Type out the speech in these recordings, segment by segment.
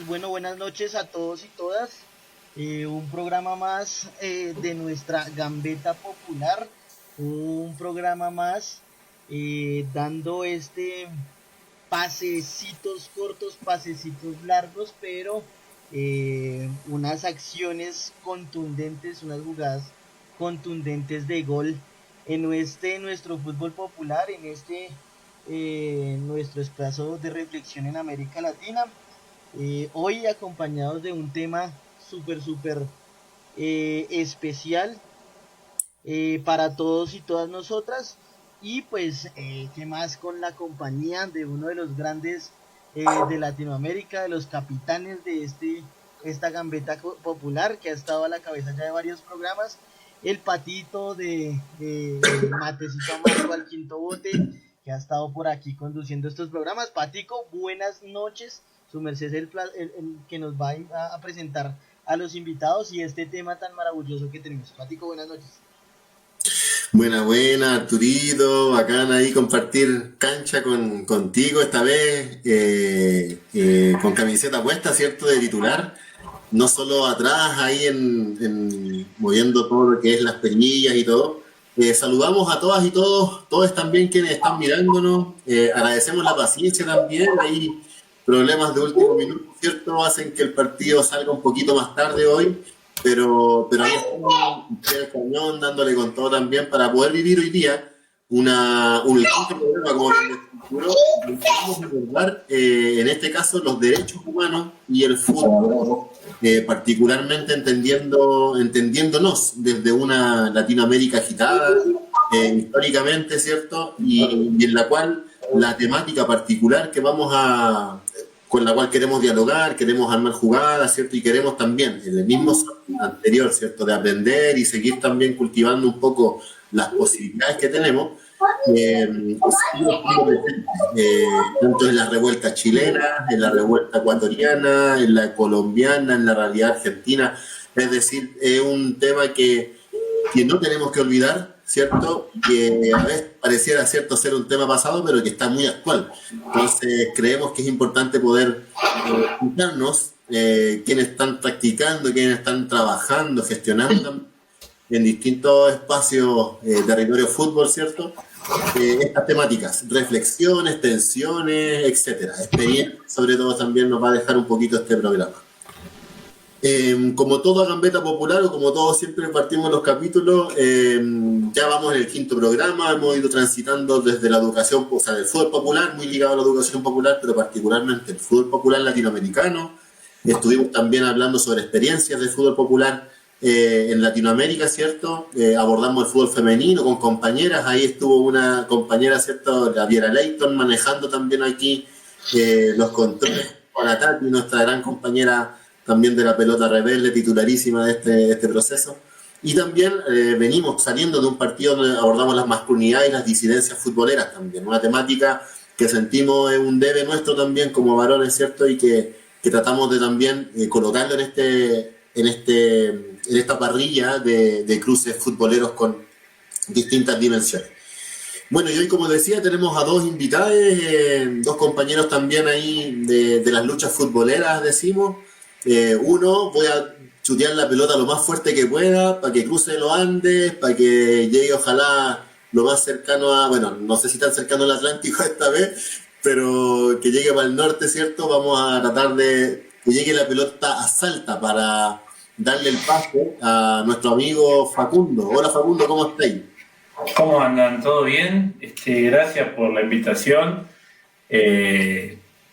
Bueno, buenas noches a todos y todas. Un programa más de nuestra Gambeta Popular, un programa más dando pasecitos cortos, pasecitos largos, pero unas acciones contundentes, unas jugadas contundentes de gol en nuestro fútbol popular, nuestro espacio de reflexión en América Latina. Hoy acompañados de un tema súper especial para todos y todas nosotras. Y pues, ¿qué más con la compañía de uno de los grandes de Latinoamérica, de los capitanes de esta gambeta popular que ha estado a la cabeza ya de varios programas? El patito de Matecito Amargo al quinto bote, que ha estado por aquí conduciendo estos programas. Patico, buenas noches. Su merced es el que nos va a presentar a los invitados y este tema tan maravilloso que tenemos. Patico, buenas noches. Buena, Arturito, bacán ahí compartir cancha contigo esta vez, con camiseta puesta, ¿cierto? De titular, no solo atrás ahí moviendo todo lo que es las peñillas y todo. Saludamos a todas y todos también quienes están mirándonos, agradecemos la paciencia también, hay problemas de último minuto, ¿cierto? Hacen que el partido salga un poquito más tarde hoy. Pero ahí estamos el cañón dándole con todo también para poder vivir hoy día un lindo programa como el vamos a abordar en este caso los derechos humanos y el fútbol, particularmente entendiéndonos desde una Latinoamérica agitada históricamente, ¿cierto? Y en la cual la temática particular con la cual queremos dialogar, queremos armar jugadas, ¿cierto? Y queremos también, en el mismo anterior, ¿cierto? De aprender y seguir también cultivando un poco las posibilidades que tenemos, tanto en las revueltas chilenas, en la revuelta ecuatoriana, en la colombiana, en la realidad argentina. Es decir, es un tema que no tenemos que olvidar, ¿cierto? Que a veces pareciera, ¿cierto?, ser un tema pasado, pero que está muy actual. Entonces, creemos que es importante poder escucharnos, quienes están practicando, quienes están trabajando, gestionando en distintos espacios, territorio fútbol, ¿cierto? Estas temáticas, reflexiones, tensiones, etcétera. Experiencia, sobre todo, también nos va a dejar un poquito este programa. Como toda gambeta popular, o como todos siempre partimos los capítulos, ya vamos en el quinto programa, hemos ido transitando desde la educación, o sea, del fútbol popular, muy ligado a la educación popular, pero particularmente el fútbol popular latinoamericano. Estuvimos también hablando sobre experiencias del fútbol popular en Latinoamérica, ¿cierto? Abordamos el fútbol femenino con compañeras, ahí estuvo una compañera, ¿cierto?, Gabriela Leighton, manejando también aquí los controles para Tati, nuestra gran compañera también de la pelota rebelde, titularísima de este proceso. Y también venimos saliendo de un partido donde abordamos las masculinidades y las disidencias futboleras también, una temática que sentimos es un debe nuestro también como varones, ¿cierto? Y que tratamos de también colocarlo en esta parrilla de cruces futboleros con distintas dimensiones. Bueno, y hoy, como decía, tenemos a dos invitados, dos compañeros también ahí de las luchas futboleras, decimos. Uno, voy a chutear la pelota lo más fuerte que pueda para que cruce los Andes, para que llegue ojalá lo más cercano bueno, no sé si tan cercano al Atlántico esta vez, pero que llegue para el norte, ¿cierto? Vamos a tratar de que llegue la pelota a Salta para darle el pase a nuestro amigo Facundo. Hola Facundo, ¿cómo estáis? ¿Cómo andan? ¿Todo bien? Gracias por la invitación,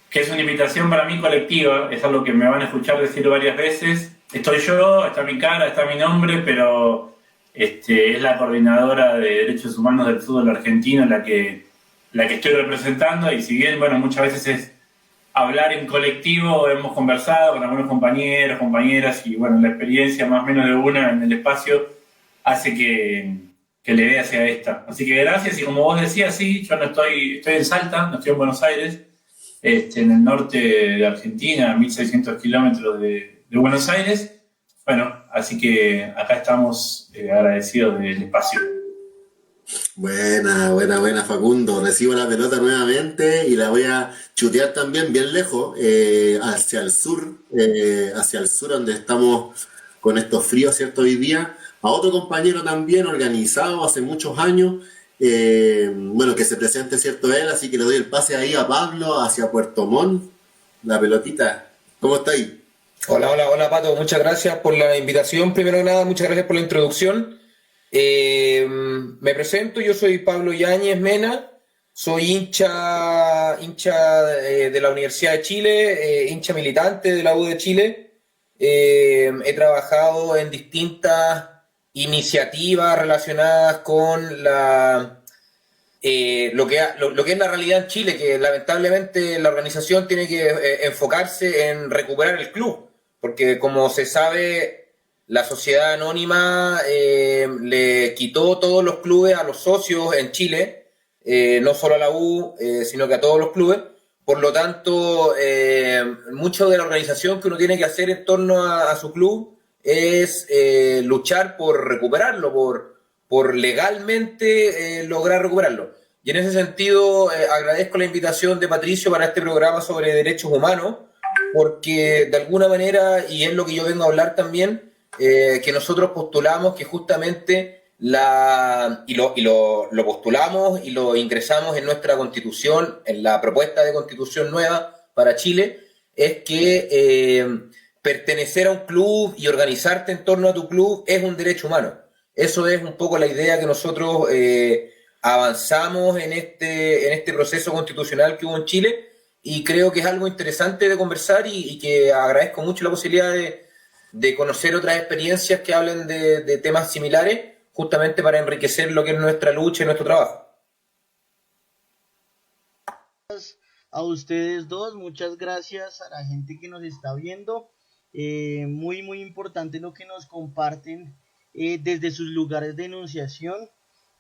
que es una invitación para mí colectiva, es algo que me van a escuchar decir varias veces. Estoy yo, está mi cara, está mi nombre, pero es la coordinadora de Derechos Humanos del Fútbol Argentino la que estoy representando, y si bien, bueno, muchas veces es hablar en colectivo, hemos conversado con algunos compañeros, compañeras, y bueno, la experiencia más o menos de una en el espacio hace que la idea sea esta. Así que gracias, y como vos decías, sí, yo no estoy en Salta, no estoy en Buenos Aires, en el norte de Argentina, a 1600 kilómetros de Buenos Aires. Bueno, así que acá estamos agradecidos del espacio. Buena, buena, buena, Facundo. Recibo la pelota nuevamente y la voy a chutear también bien lejos, hacia el sur donde estamos con estos fríos, ¿cierto? Hoy día, a otro compañero también organizado hace muchos años, bueno, que se presente, ¿cierto? Él, así que le doy el pase ahí a Pablo hacia Puerto Montt, la pelotita. ¿Cómo está ahí? Hola, hola, hola Pato, muchas gracias por la invitación. Primero que nada, muchas gracias por la introducción. Me presento, yo soy Pablo Yáñez Mena, soy hincha de la Universidad de Chile, hincha militante de la U de Chile. He trabajado en distintas iniciativas relacionadas con lo que es la realidad en Chile, que lamentablemente la organización tiene que enfocarse en recuperar el club, porque como se sabe, la sociedad anónima le quitó todos los clubes a los socios en Chile, no solo a la U, sino que a todos los clubes. Por lo tanto, mucho de la organización que uno tiene que hacer en torno a su club es luchar por recuperarlo, por legalmente lograr recuperarlo. Y en ese sentido, agradezco la invitación de Patricio para este programa sobre derechos humanos, porque de alguna manera, y es lo que yo vengo a hablar también, que nosotros postulamos que justamente lo postulamos y lo ingresamos en nuestra constitución, en la propuesta de constitución nueva para Chile, es que pertenecer a un club y organizarte en torno a tu club es un derecho humano. Eso es un poco la idea que nosotros avanzamos en este proceso constitucional que hubo en Chile, y creo que es algo interesante de conversar y que agradezco mucho la posibilidad de conocer otras experiencias que hablen de temas similares, justamente para enriquecer lo que es nuestra lucha y nuestro trabajo. A ustedes dos, muchas gracias a la gente que nos está viendo. Muy, muy importante lo que nos comparten desde sus lugares de enunciación,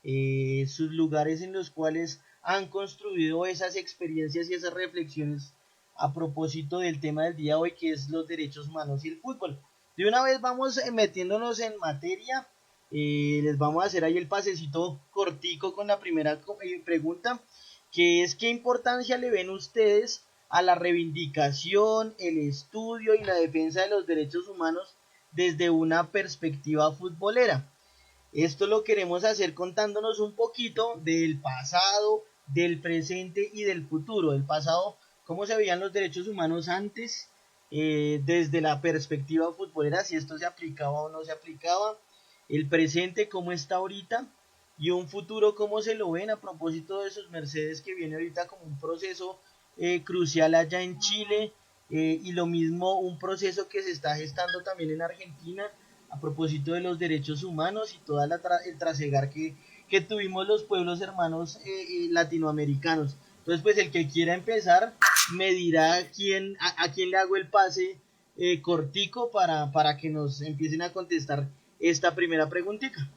sus lugares en los cuales han construido esas experiencias y esas reflexiones a propósito del tema del día de hoy, que es los derechos humanos y el fútbol. De una vez vamos metiéndonos en materia. Les vamos a hacer ahí el pasecito cortico con la primera pregunta, que es: ¿qué importancia le ven ustedes a la reivindicación, el estudio y la defensa de los derechos humanos desde una perspectiva futbolera? Esto lo queremos hacer contándonos un poquito del pasado, del presente y del futuro. Del pasado, cómo se veían los derechos humanos antes, desde la perspectiva futbolera, si esto se aplicaba o no se aplicaba. El presente, cómo está ahorita, y un futuro, cómo se lo ven a propósito de sus mercedes, que viene ahorita como un proceso crucial allá en Chile, y lo mismo un proceso que se está gestando también en Argentina a propósito de los derechos humanos y toda el trasegar que tuvimos los pueblos hermanos latinoamericanos. Entonces, pues el que quiera empezar me dirá a quién le hago el pase cortico para que nos empiecen a contestar esta primera preguntita.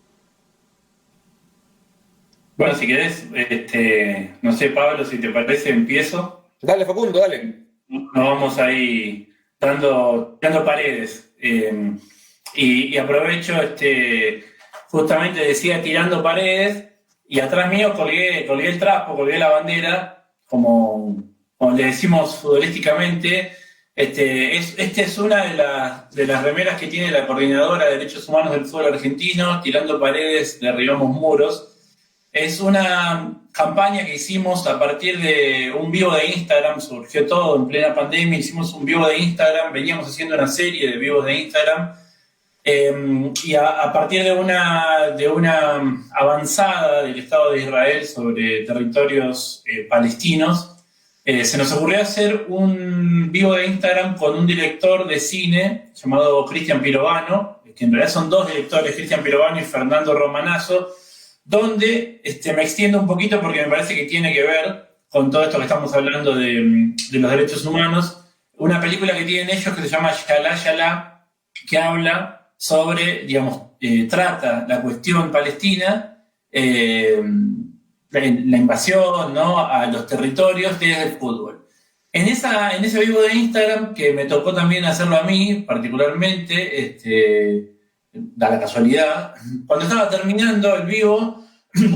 Bueno, si querés, no sé, Pablo, si te parece, empiezo. Dale, Facundo, dale. Nos vamos ahí dando paredes. Y aprovecho, justamente decía tirando paredes, y atrás mío colgué el trapo, colgué la bandera, como le decimos futbolísticamente. Esta es una de las remeras que tiene la Coordinadora de Derechos Humanos del Fútbol Argentino: tirando paredes, derribamos muros. Es una campaña que hicimos a partir de un vivo de Instagram. Surgió todo en plena pandemia, hicimos un vivo de Instagram, veníamos haciendo una serie de vivos de Instagram, y a partir de una avanzada del Estado de Israel sobre territorios palestinos, se nos ocurrió hacer un vivo de Instagram con un director de cine llamado Cristian Pirovano, que en realidad son dos directores, Cristian Pirovano y Fernando Romanazo, donde me extiendo un poquito porque me parece que tiene que ver con todo esto que estamos hablando de los derechos humanos. Una película que tienen ellos que se llama Yalá Yalá, que habla sobre, trata la cuestión palestina, la invasión, ¿no?, a los territorios desde el fútbol. En ese vivo de Instagram, que me tocó también hacerlo a mí particularmente, da la casualidad, cuando estaba terminando el vivo,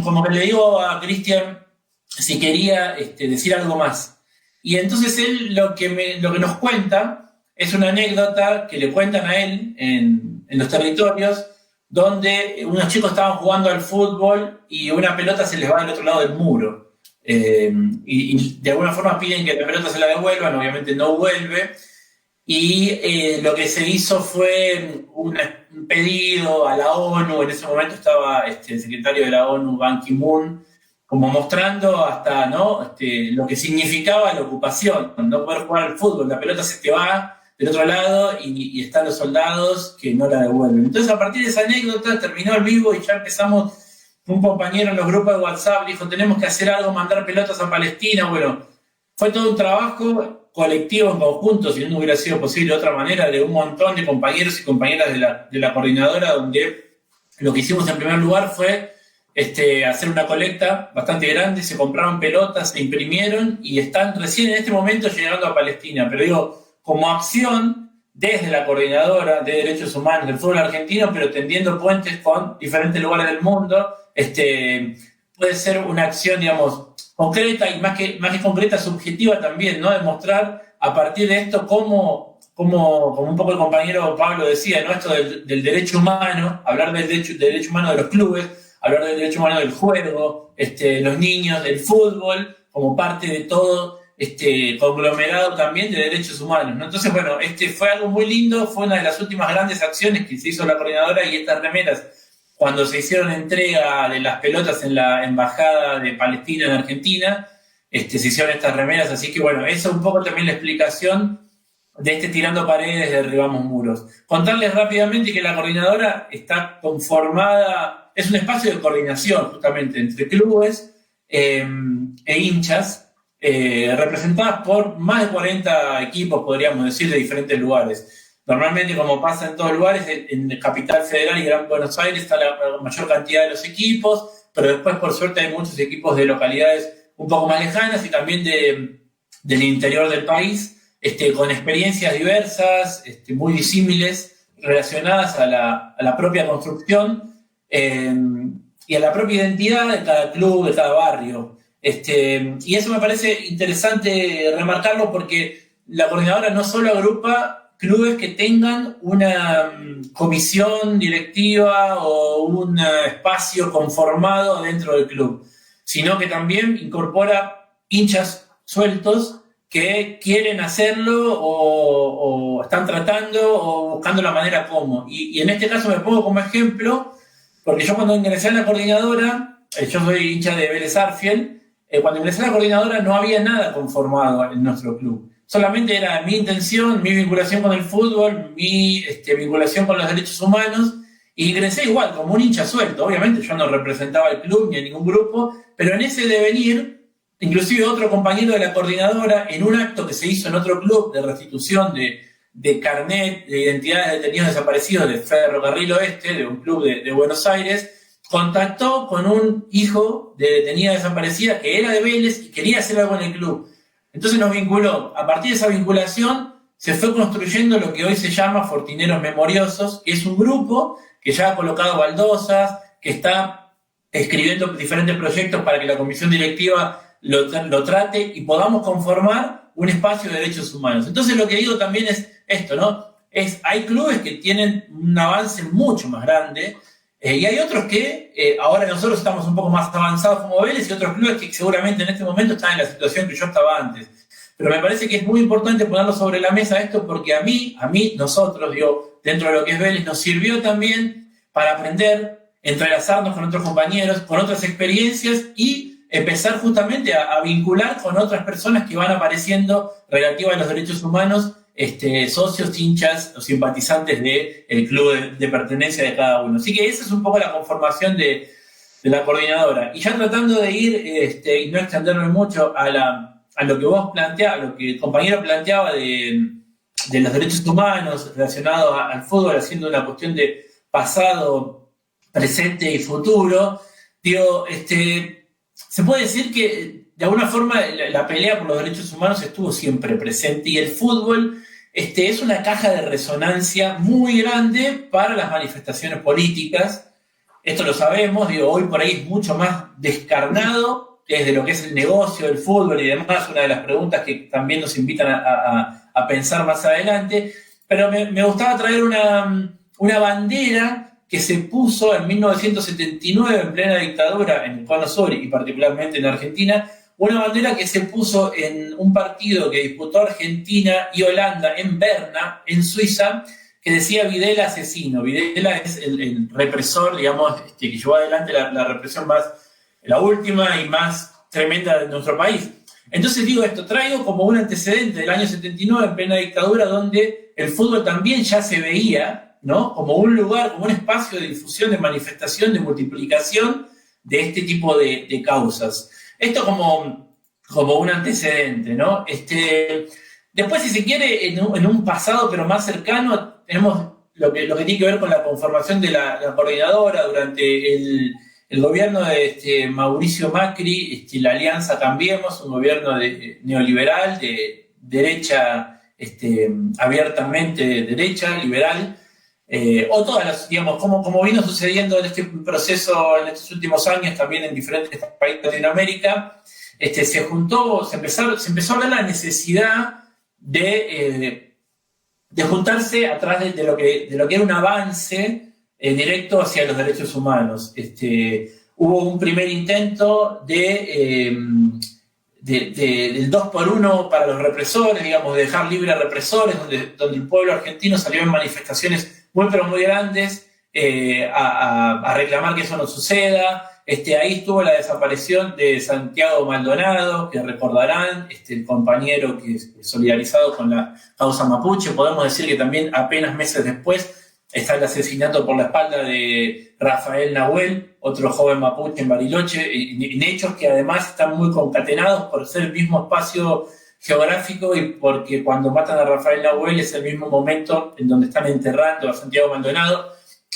como que le digo a Cristian si quería decir algo más. Y entonces él lo que nos cuenta es una anécdota que le cuentan a él en los territorios, donde unos chicos estaban jugando al fútbol y una pelota se les va del otro lado del muro. Y de alguna forma piden que la pelota se la devuelvan, obviamente no vuelve. Y lo que se hizo fue un pedido a la ONU. En ese momento estaba el secretario de la ONU, Ban Ki-moon, como mostrando hasta lo que significaba la ocupación, no poder jugar al fútbol, la pelota se te va del otro lado y están los soldados que no la devuelven. Entonces, a partir de esa anécdota terminó el vivo y ya empezamos. Un compañero en los grupos de WhatsApp dijo: tenemos que hacer algo, mandar pelotas a Palestina. Bueno, fue todo un trabajo colectivo, en conjunto, si no hubiera sido posible de otra manera, de un montón de compañeros y compañeras de la coordinadora, donde lo que hicimos en primer lugar fue hacer una colecta bastante grande. Se compraron pelotas, se imprimieron y están recién en este momento llegando a Palestina. Pero digo, como acción desde la coordinadora de derechos humanos del fútbol argentino, pero tendiendo puentes con diferentes lugares del mundo, puede ser una acción, digamos, concreta y más que concreta, subjetiva también, ¿no? Demostrar a partir de esto como un poco el compañero Pablo decía, ¿no? Esto del derecho humano, hablar del derecho humano de los clubes, hablar del derecho humano del juego, los niños, del fútbol, como parte de todo conglomerado también de derechos humanos, ¿no? Entonces, bueno, fue algo muy lindo, fue una de las últimas grandes acciones que se hizo la coordinadora, y estas remeras, cuando se hicieron entrega de las pelotas en la embajada de Palestina en Argentina, se hicieron estas remeras. Así que bueno, eso es un poco también la explicación de tirando paredes, derribamos muros. Contarles rápidamente que la coordinadora está conformada, es un espacio de coordinación justamente entre clubes e hinchas, representadas por más de 40 equipos, podríamos decir, de diferentes lugares. Normalmente, como pasa en todos lugares, en Capital Federal y Gran Buenos Aires está la mayor cantidad de los equipos, pero después, por suerte, hay muchos equipos de localidades un poco más lejanas y también del interior del país, con experiencias diversas, muy disímiles, relacionadas a la propia construcción y a la propia identidad de cada club, de cada barrio. Y eso me parece interesante remarcarlo, porque la coordinadora no solo agrupa clubes que tengan una comisión directiva o un espacio conformado dentro del club, sino que también incorpora hinchas sueltos que quieren hacerlo o están tratando o buscando la manera como. Y en este caso me pongo como ejemplo, porque yo cuando ingresé a la coordinadora, yo soy hincha de Vélez Arfiel, cuando ingresé a la coordinadora no había nada conformado en nuestro club. Solamente era mi intención, mi vinculación con el fútbol, mi vinculación con los derechos humanos, y ingresé igual, como un hincha suelto. Obviamente yo no representaba el club ni a ningún grupo, pero en ese devenir, inclusive otro compañero de la coordinadora, en un acto que se hizo en otro club de restitución de carnet de identidades de detenidos desaparecidos de Ferrocarril Oeste, de un club de Buenos Aires, contactó con un hijo de detenida desaparecida que era de Vélez y quería hacer algo en el club. Entonces nos vinculó. A partir de esa vinculación se fue construyendo lo que hoy se llama Fortineros Memoriosos, que es un grupo que ya ha colocado baldosas, que está escribiendo diferentes proyectos para que la comisión directiva lo trate y podamos conformar un espacio de derechos humanos. Entonces lo que digo también es esto, ¿no? Hay clubes que tienen un avance mucho más grande, y hay otros que ahora nosotros estamos un poco más avanzados como Vélez, y otros clubes que seguramente en este momento están en la situación que yo estaba antes. Pero me parece que es muy importante ponerlo sobre la mesa esto, porque a mí, nosotros, dentro de lo que es Vélez, nos sirvió también para aprender, entrelazarnos con otros compañeros, con otras experiencias y empezar justamente a vincular con otras personas que van apareciendo relativas a los derechos humanos, socios, hinchas o simpatizantes del club de pertenencia de cada uno. Así que esa es un poco la conformación de la coordinadora. Y ya tratando de ir, y no extenderme mucho a lo que vos planteabas, a lo que el compañero planteaba de los derechos humanos relacionados al fútbol, haciendo una cuestión de pasado, presente y futuro, se puede decir que de alguna forma la pelea por los derechos humanos estuvo siempre presente, y el fútbol es una caja de resonancia muy grande para las manifestaciones políticas, esto lo sabemos, digo, hoy por ahí es mucho más descarnado desde lo que es el negocio, el fútbol y demás, una de las preguntas que también nos invitan a pensar más adelante, pero me gustaba traer una bandera que se puso en 1979 en plena dictadura en el Cono Sur y particularmente en Argentina, una bandera que se puso en un partido que disputó Argentina y Holanda en Berna, en Suiza, que decía Videla asesino. Videla es el represor, digamos, que llevó adelante la represión la última y más tremenda de nuestro país. Entonces digo esto, traigo como un antecedente del año 79 en plena dictadura donde el fútbol también ya se veía, ¿no?, como un lugar, como un espacio de difusión, de manifestación, de multiplicación de este tipo de causas. Esto como un antecedente, ¿no? Después, si se quiere, en un pasado pero más cercano, tenemos lo que tiene que ver con la conformación de la coordinadora durante el gobierno de Mauricio Macri, la Alianza Cambiemos, un gobierno neoliberal, de derecha, abiertamente derecha, liberal, o todas las, digamos, como vino sucediendo en este proceso en estos últimos años también en diferentes países de Latinoamérica, se empezó a ver la necesidad de juntarse atrás de lo que era un avance directo hacia los derechos humanos. Hubo un primer intento del 2x1 para los represores, digamos, de dejar libre a represores, donde el pueblo argentino salió en manifestaciones muy pero muy grandes a reclamar que eso no suceda. Ahí estuvo la desaparición de Santiago Maldonado, que recordarán, el compañero que es solidarizado con la causa mapuche. Podemos decir que también apenas meses después está el asesinato por la espalda de Rafael Nahuel, otro joven mapuche en Bariloche, en hechos que además están muy concatenados por ser el mismo espacio geográfico y porque cuando matan a Rafael Nahuel es el mismo momento en donde están enterrando a Santiago Maldonado.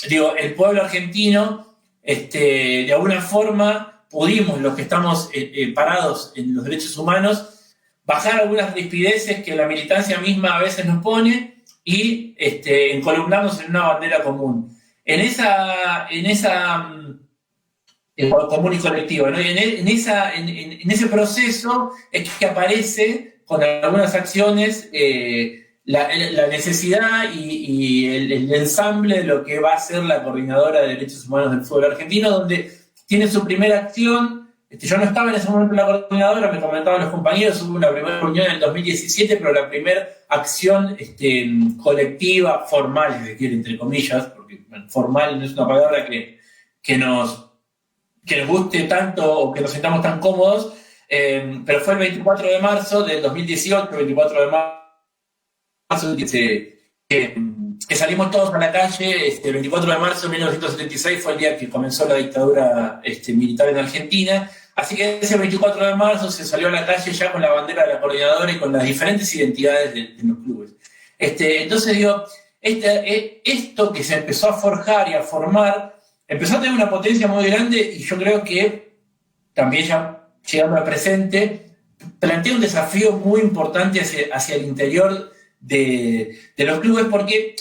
Digo, el pueblo argentino, de alguna forma pudimos, los que estamos parados en los derechos humanos, bajar algunas rispideces que la militancia misma a veces nos pone y encolumnarnos en una bandera común. En esa común y colectiva, ¿no? Y en ese proceso es que aparece con algunas acciones la necesidad y el ensamble de lo que va a ser la Coordinadora de Derechos Humanos del Fútbol Argentino, donde tiene su primera acción. Yo no estaba en ese momento en la coordinadora, me comentaban los compañeros, hubo una primera reunión en el 2017, pero la primera acción colectiva, formal, si se quiere, entre comillas, porque formal no es una palabra que nos guste tanto o que nos sintamos tan cómodos, pero fue el 24 de marzo del 2018, 24 de marzo, que salimos todos a la calle. El 24 de marzo de 1976 fue el día que comenzó la dictadura militar en Argentina, así que ese 24 de marzo se salió a la calle ya con la bandera de la coordinadora y con las diferentes identidades de los clubes. Entonces digo, esto que se empezó a forjar y a formar, empezó a tener una potencia muy grande y yo creo que también ya llegando al presente, plantea un desafío muy importante hacia el interior de los clubes, porque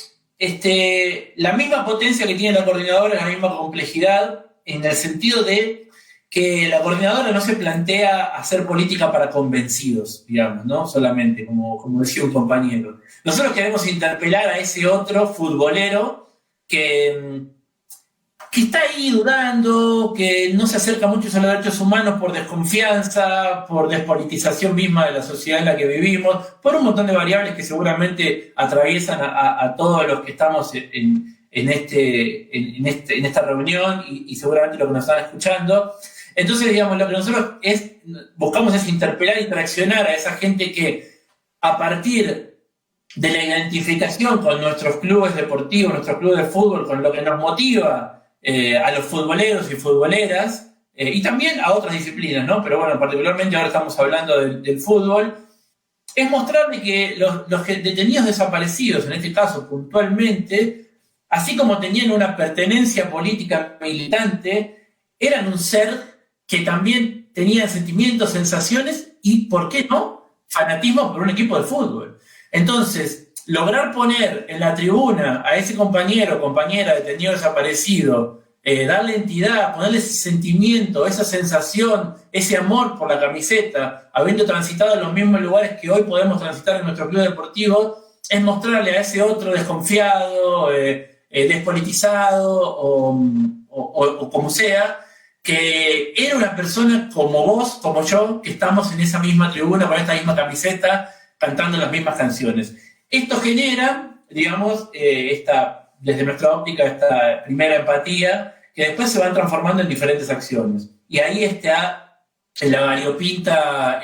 la misma potencia que tiene la coordinadora es la misma complejidad, en el sentido de que la coordinadora no se plantea hacer política para convencidos, digamos, ¿no? Solamente, como decía un compañero. Nosotros queremos interpelar a ese otro futbolero que está ahí dudando, que no se acerca mucho a los derechos humanos por desconfianza, por despolitización misma de la sociedad en la que vivimos, por un montón de variables que seguramente atraviesan a todos los que estamos en esta reunión y seguramente los que nos están escuchando. Entonces, digamos, lo que nosotros buscamos es interpelar y traccionar a esa gente que, a partir de la identificación con nuestros clubes deportivos, nuestros clubes de fútbol, con lo que nos motiva a los futboleros y futboleras, y también a otras disciplinas, ¿no? Pero bueno, particularmente ahora estamos hablando del fútbol, es mostrarle que los detenidos desaparecidos, en este caso puntualmente, así como tenían una pertenencia política militante, eran un ser que también tenía sentimientos, sensaciones y, ¿por qué no?, fanatismo por un equipo de fútbol. Entonces, lograr poner en la tribuna a ese compañero o compañera detenido desaparecido darle entidad, ponerle ese sentimiento, esa sensación, ese amor por la camiseta, habiendo transitado en los mismos lugares que hoy podemos transitar en nuestro club deportivo, es mostrarle a ese otro desconfiado, despolitizado o como sea, que era una persona como vos, como yo, que estamos en esa misma tribuna, con esta misma camiseta, cantando las mismas canciones. Esto genera, digamos, desde nuestra óptica, esta primera empatía, que después se van transformando en diferentes acciones. Y ahí está la variopinta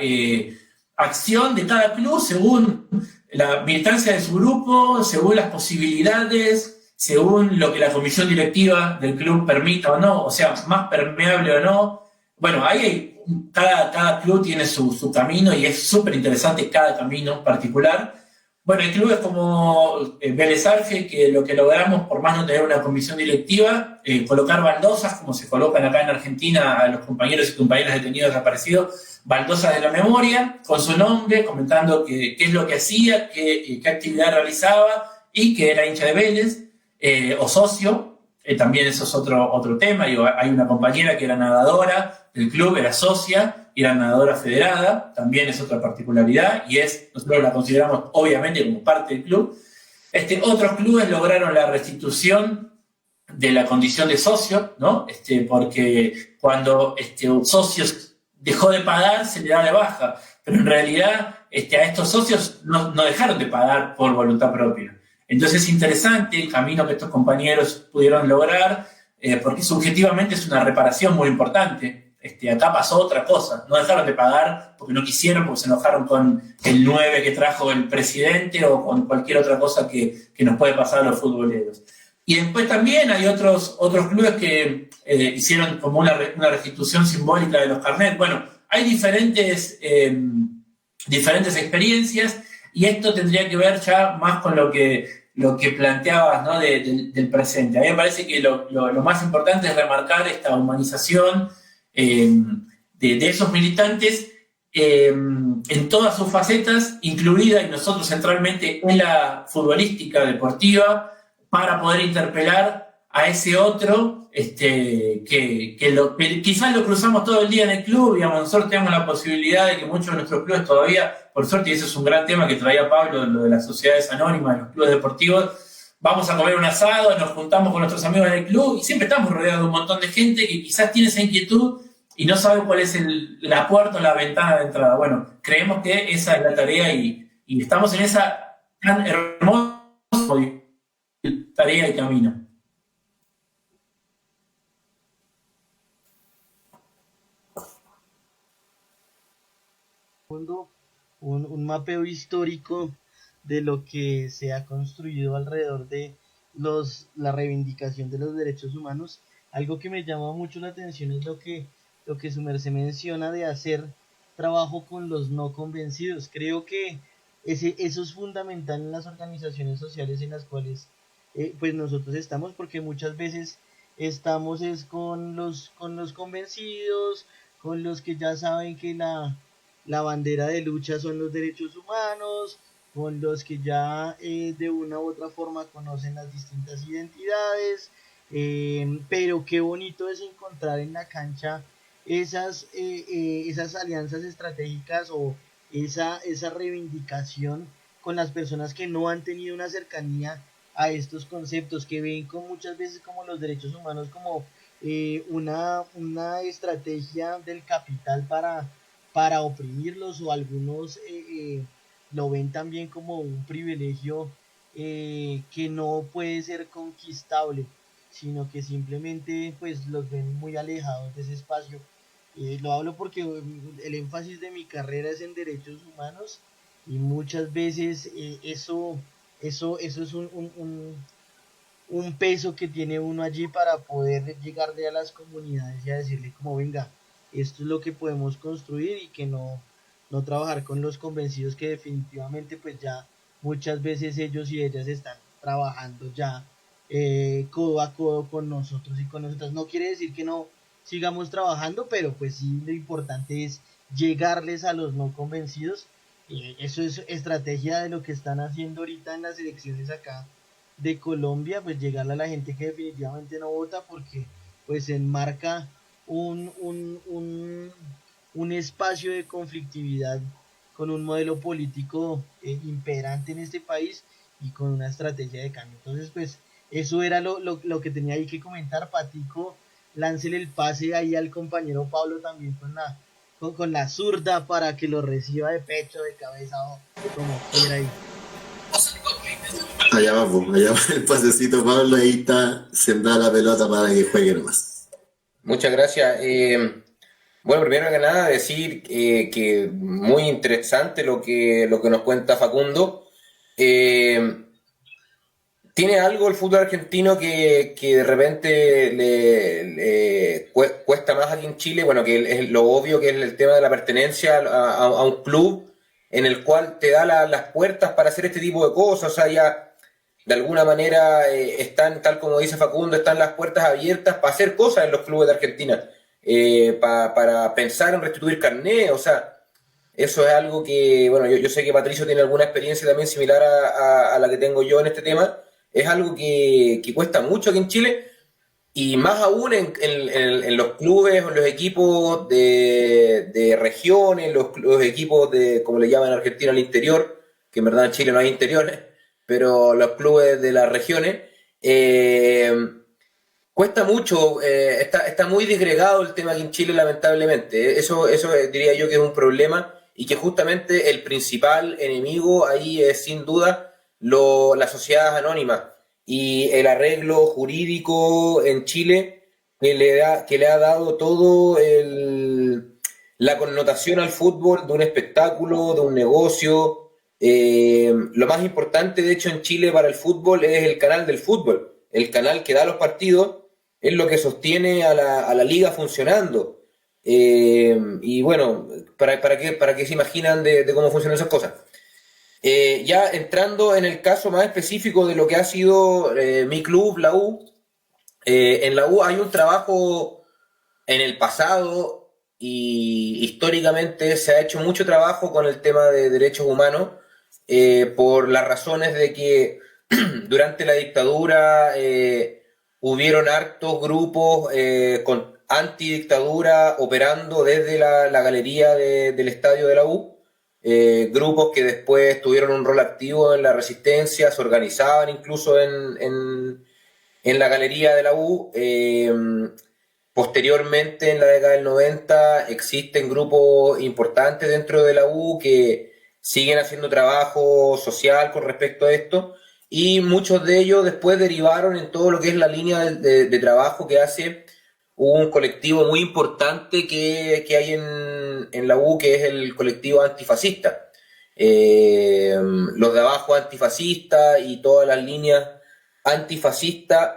acción de cada club según la militancia de su grupo, según las posibilidades, según lo que la comisión directiva del club permita o no, o sea, más permeable o no. Bueno, ahí cada club tiene su camino y es súper interesante cada camino particular. Bueno, el club es como Vélez Arfiel, que lo que logramos, por más no tener una comisión directiva, colocar baldosas, como se colocan acá en Argentina a los compañeros y compañeras detenidos desaparecidos, baldosas de la memoria, con su nombre, comentando qué es lo que hacía, qué actividad realizaba y que era hincha de Vélez, o socio, también eso es otro tema. Hay una compañera que era nadadora del club, era socia, y era nadadora federada, también es otra particularidad, y nosotros la consideramos obviamente como parte del club. Otros clubes lograron la restitución de la condición de socio, ¿no? Porque cuando un socio dejó de pagar, se le da de baja, pero en realidad a estos socios no dejaron de pagar por voluntad propia. Entonces es interesante el camino que estos compañeros pudieron lograr, porque subjetivamente es una reparación muy importante. Acá pasó otra cosa, no dejaron de pagar porque no quisieron, porque se enojaron con el 9 que trajo el presidente o con cualquier otra cosa que nos puede pasar a los futboleros. Y después también hay otros clubes que hicieron como una restitución simbólica de los carnets. Bueno, hay diferentes experiencias, y esto tendría que ver ya más con lo que planteabas, ¿no? del presente. A mí me parece que lo más importante es remarcar esta humanización de esos militantes en todas sus facetas, incluida, y nosotros centralmente, en la futbolística deportiva, para poder interpelar a ese otro que quizás lo cruzamos todo el día en el club. Digamos, nosotros tenemos la posibilidad de que muchos de nuestros clubes todavía, por suerte, y ese es un gran tema que traía Pablo, lo de las sociedades anónimas, de los clubes deportivos, vamos a comer un asado, nos juntamos con nuestros amigos en el club y siempre estamos rodeados de un montón de gente que quizás tiene esa inquietud y no sabe cuál es la puerta o la ventana de entrada. Bueno, creemos que esa es la tarea y estamos en esa tan hermosa tarea y camino. Un mapeo histórico de lo que se ha construido alrededor de la reivindicación de los derechos humanos. Algo que me llama mucho la atención es lo que su merced menciona de hacer trabajo con los no convencidos. Creo que eso es fundamental en las organizaciones sociales en las cuales pues nosotros estamos, porque muchas veces estamos con los convencidos, con los que ya saben que la bandera de lucha son los derechos humanos, con los que ya de una u otra forma conocen las distintas identidades, pero qué bonito es encontrar en la cancha esas alianzas estratégicas o esa reivindicación con las personas que no han tenido una cercanía a estos conceptos, que ven muchas veces como los derechos humanos como una estrategia del capital para oprimirlos, o algunos lo ven también como un privilegio que no puede ser conquistable, sino que simplemente pues los ven muy alejados de ese espacio. Lo hablo porque el énfasis de mi carrera es en derechos humanos, y muchas veces eso es un peso que tiene uno allí para poder llegarle a las comunidades y a decirle como venga, esto es lo que podemos construir, y que no trabajar con los convencidos, que definitivamente pues ya muchas veces ellos y ellas están trabajando ya codo a codo con nosotros y con nosotras. No quiere decir que no sigamos trabajando, pero pues sí, lo importante es llegarles a los no convencidos. Eso es estrategia de lo que están haciendo ahorita en las elecciones acá de Colombia, pues llegarle a la gente que definitivamente no vota, porque pues enmarca un, un, un, un espacio de conflictividad con un modelo político imperante en este país y con una estrategia de cambio. Entonces, pues eso era lo que tenía ahí que comentar. Patico, láncele el pase ahí al compañero Pablo también con la zurda para que lo reciba de pecho, de cabeza o como quiera. Y Allá va, po, allá va el pasecito, Pablo, ahí está sembrada la pelota para que juegue nomás. Muchas gracias. Bueno, primero que nada decir que muy interesante lo que nos cuenta Facundo. Eh, Tiene algo el fútbol argentino que de repente cuesta más aquí en Chile, bueno, que es lo obvio que es el tema de la pertenencia a un club en el cual te da las puertas para hacer este tipo de cosas, o sea, ya de alguna manera están, tal como dice Facundo, están las puertas abiertas para hacer cosas en los clubes de Argentina, para pensar en restituir carné, o sea, eso es algo que, bueno, yo sé que Patricio tiene alguna experiencia también similar a la que tengo yo en este tema. Es algo que cuesta mucho aquí en Chile y más aún en los clubes o en los equipos de regiones, los equipos de, como le llaman en Argentina, al interior, que en verdad en Chile no hay interiores, pero los clubes de las regiones, cuesta mucho, está muy disgregado el tema aquí en Chile, lamentablemente. Eso diría yo que es un problema y que justamente el principal enemigo ahí es sin duda las sociedades anónimas y el arreglo jurídico en Chile que le ha dado todo la connotación al fútbol de un espectáculo, de un negocio. Lo más importante, de hecho, en Chile para el fútbol es el canal del fútbol, el canal que da los partidos es lo que sostiene a la liga funcionando. Y bueno, para que se imaginan de cómo funcionan esas cosas. Ya entrando en el caso más específico de lo que ha sido mi club, la U, en la U hay un trabajo en el pasado y históricamente se ha hecho mucho trabajo con el tema de derechos humanos por las razones de que durante la dictadura hubieron hartos grupos con antidictadura operando desde la galería del estadio de la U, grupos que después tuvieron un rol activo en la resistencia, se organizaban incluso en la galería de la U. Posteriormente, en la década del 90, existen grupos importantes dentro de la U que siguen haciendo trabajo social con respecto a esto y muchos de ellos después derivaron en todo lo que es la línea de trabajo que hace un colectivo muy importante que hay en la U, que es el colectivo antifascista. Los de abajo antifascistas y todas las líneas antifascistas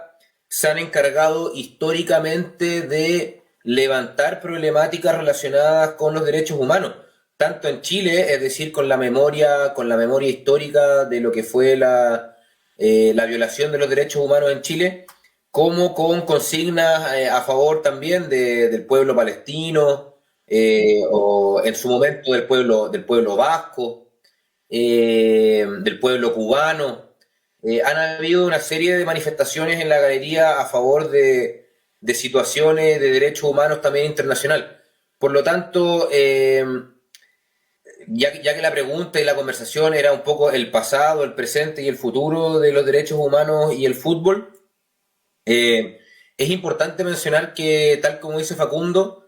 se han encargado históricamente de levantar problemáticas relacionadas con los derechos humanos, tanto en Chile, es decir, con la memoria histórica de lo que fue la violación de los derechos humanos en Chile, como con consignas a favor también del pueblo palestino, o en su momento del pueblo vasco, del pueblo cubano. Han habido una serie de manifestaciones en la galería a favor de situaciones de derechos humanos también internacional. Por lo tanto, ya que la pregunta y la conversación era un poco el pasado, el presente y el futuro de los derechos humanos y el fútbol, es importante mencionar que, tal como dice Facundo,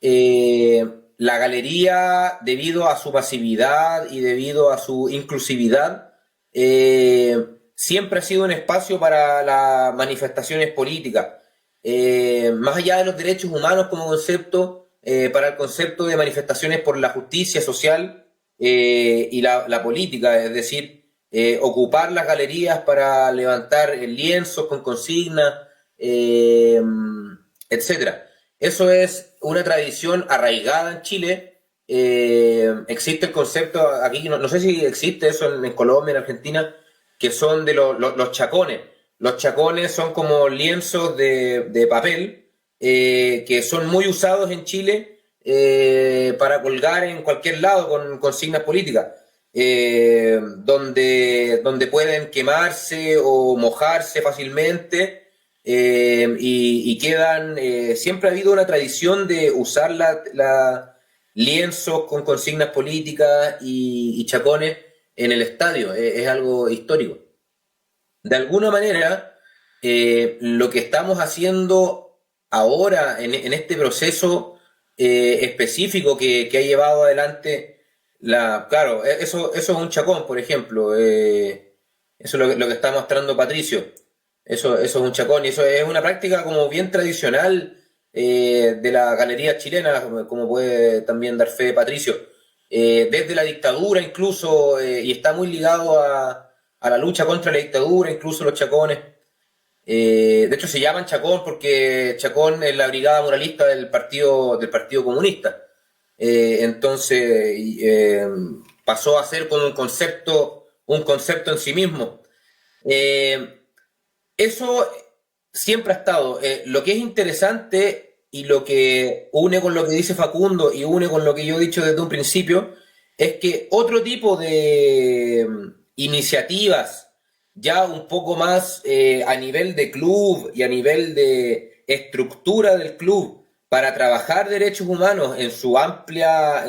la galería, debido a su masividad y debido a su inclusividad, siempre ha sido un espacio para las manifestaciones políticas. Más allá de los derechos humanos como concepto, para el concepto de manifestaciones por la justicia social y la política, es decir, ocupar las galerías para levantar lienzos con consignas, etcétera. Eso es una tradición arraigada en Chile. Existe el concepto, aquí no sé si existe eso en Colombia, en Argentina, que son de los chacones. Los chacones son como lienzos de papel que son muy usados en Chile para colgar en cualquier lado con consignas políticas, donde pueden quemarse o mojarse fácilmente y quedan, siempre ha habido una tradición de usar lienzos con consignas políticas y chacones en el estadio, es algo histórico. De alguna manera, lo que estamos haciendo ahora en este proceso específico que ha llevado adelante claro, eso es un chacón, por ejemplo, eso es lo que está mostrando Patricio, eso es un chacón y eso es una práctica como bien tradicional de la galería chilena, como puede también dar fe Patricio, desde la dictadura incluso, y está muy ligado a la lucha contra la dictadura, incluso los chacones. De hecho se llaman chacón porque Chacón es la brigada muralista del Partido Comunista. Entonces pasó a ser como un concepto en sí mismo. Eso siempre ha estado. Lo que es interesante y lo que une con lo que dice Facundo y une con lo que yo he dicho desde un principio es que otro tipo de iniciativas ya un poco más a nivel de club y a nivel de estructura del club para trabajar derechos humanos en su amplia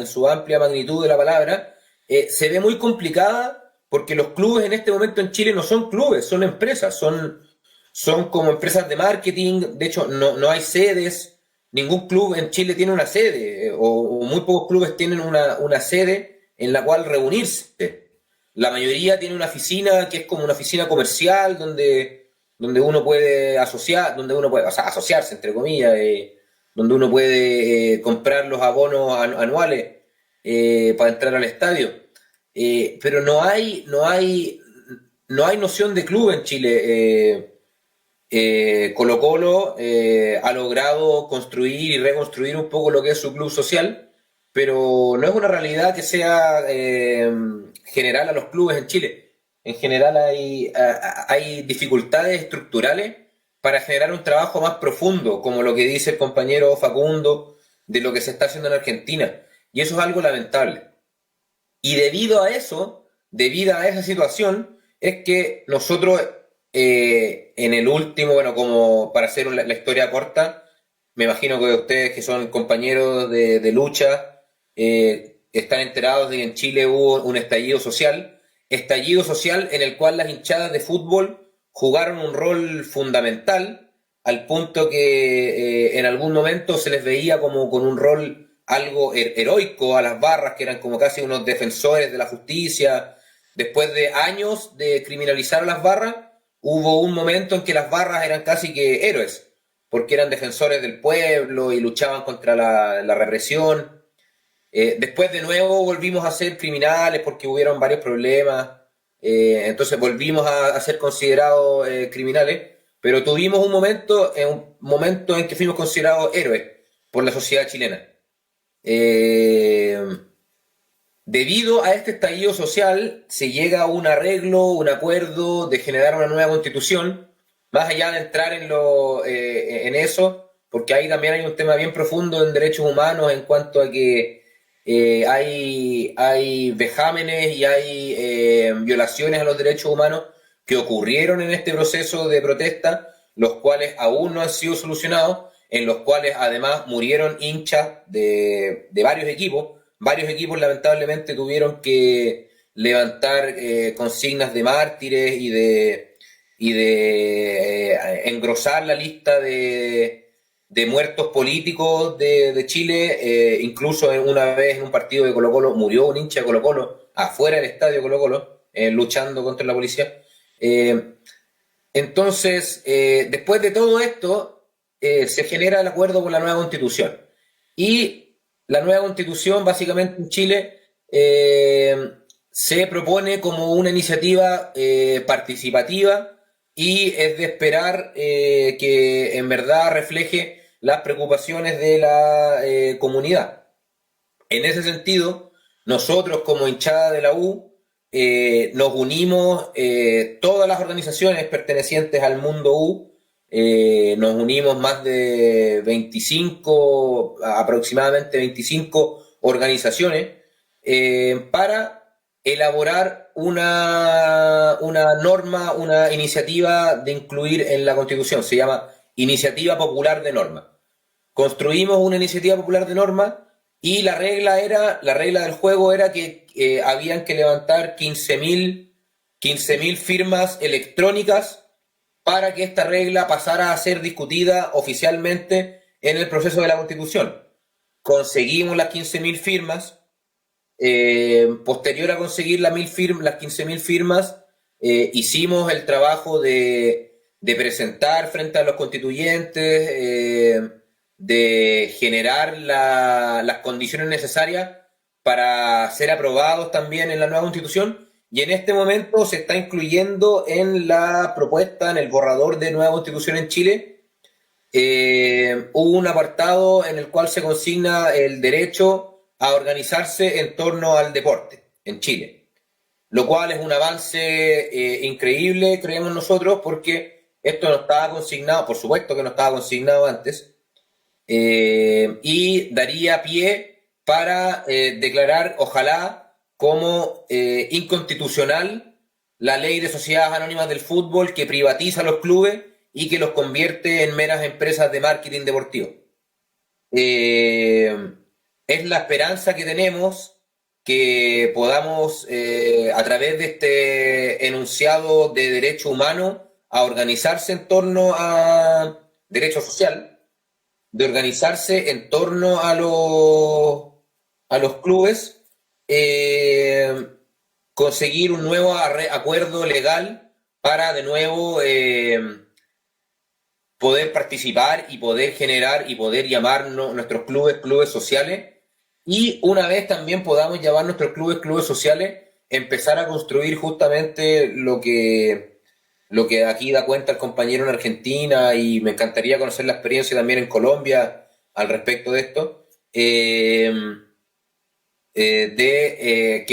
magnitud de la palabra, se ve muy complicada porque los clubes en este momento en Chile no son clubes, son empresas, son como empresas de marketing. De hecho no hay sedes, ningún club en Chile tiene una sede, o muy pocos clubes tienen una sede en la cual reunirse. La mayoría tiene una oficina que es como una oficina comercial donde uno puede asociarse, entre comillas, donde uno puede comprar los abonos anuales para entrar al estadio. Pero no hay noción de club en Chile. Colo-Colo ha logrado construir y reconstruir un poco lo que es su club social, pero no es una realidad que sea general a los clubes en Chile. En general hay dificultades estructurales para generar un trabajo más profundo, como lo que dice el compañero Facundo, de lo que se está haciendo en Argentina. Y eso es algo lamentable. Y debido a esa situación, es que nosotros en el último, bueno, como para hacer la historia corta, me imagino que ustedes que son compañeros de lucha están enterados de que en Chile hubo un estallido social en el cual las hinchadas de fútbol jugaron un rol fundamental al punto que en algún momento se les veía como con un rol algo heroico a las barras, que eran como casi unos defensores de la justicia. Después de años de criminalizar a las barras, hubo un momento en que las barras eran casi que héroes, porque eran defensores del pueblo y luchaban contra la represión. Después de nuevo volvimos a ser criminales porque hubieron varios problemas, entonces volvimos a ser considerados criminales, pero tuvimos un momento en que fuimos considerados héroes por la sociedad chilena. Debido a este estallido social se llega a un arreglo, un acuerdo de generar una nueva constitución. Más allá de entrar en eso, porque ahí también hay un tema bien profundo en derechos humanos en cuanto a que hay vejámenes y hay violaciones a los derechos humanos que ocurrieron en este proceso de protesta, los cuales aún no han sido solucionados, en los cuales además murieron hinchas de varios equipos. Varios equipos lamentablemente tuvieron que levantar consignas de mártires y de engrosar la lista de muertos políticos de Chile. Incluso una vez en un partido de Colo-Colo murió un hincha de Colo-Colo afuera del estadio Colo-Colo luchando contra la policía. Entonces, después de todo esto, se genera el acuerdo con la nueva constitución. Y la nueva constitución, básicamente en Chile, se propone como una iniciativa participativa y es de esperar que en verdad refleje las preocupaciones de la comunidad. En ese sentido, nosotros como hinchada de la U nos unimos, todas las organizaciones pertenecientes al mundo U, nos unimos más de aproximadamente 25 organizaciones para elaborar una norma, una iniciativa de incluir en la Constitución. Se llama Iniciativa Popular de Norma. Construimos una iniciativa popular de norma y la regla del juego era que habían que levantar 15.000 firmas electrónicas para que esta regla pasara a ser discutida oficialmente en el proceso de la Constitución. Conseguimos las 15.000 firmas. Posterior a conseguir las 15.000 firmas, hicimos el trabajo de presentar frente a los constituyentes, de generar las condiciones necesarias para ser aprobados también en la nueva Constitución, y en este momento se está incluyendo en la propuesta, en el borrador de nueva Constitución en Chile, un apartado en el cual se consigna el derecho a organizarse en torno al deporte en Chile, lo cual es un avance increíble, creemos nosotros, porque esto no estaba consignado, por supuesto que no estaba consignado antes, y daría pie para declarar, ojalá, como inconstitucional la ley de sociedades anónimas del fútbol, que privatiza los clubes y que los convierte en meras empresas de marketing deportivo. Es la esperanza que tenemos que podamos, a través de este enunciado de derecho humano, a organizarse en torno a derecho social, de organizarse en torno a los clubes, conseguir un nuevo acuerdo legal para de nuevo poder participar y poder generar y poder llamar nuestros clubes sociales, y una vez también podamos llamar nuestros clubes sociales, empezar a construir justamente lo que aquí da cuenta el compañero en Argentina, y me encantaría conocer la experiencia también en Colombia al respecto de esto, que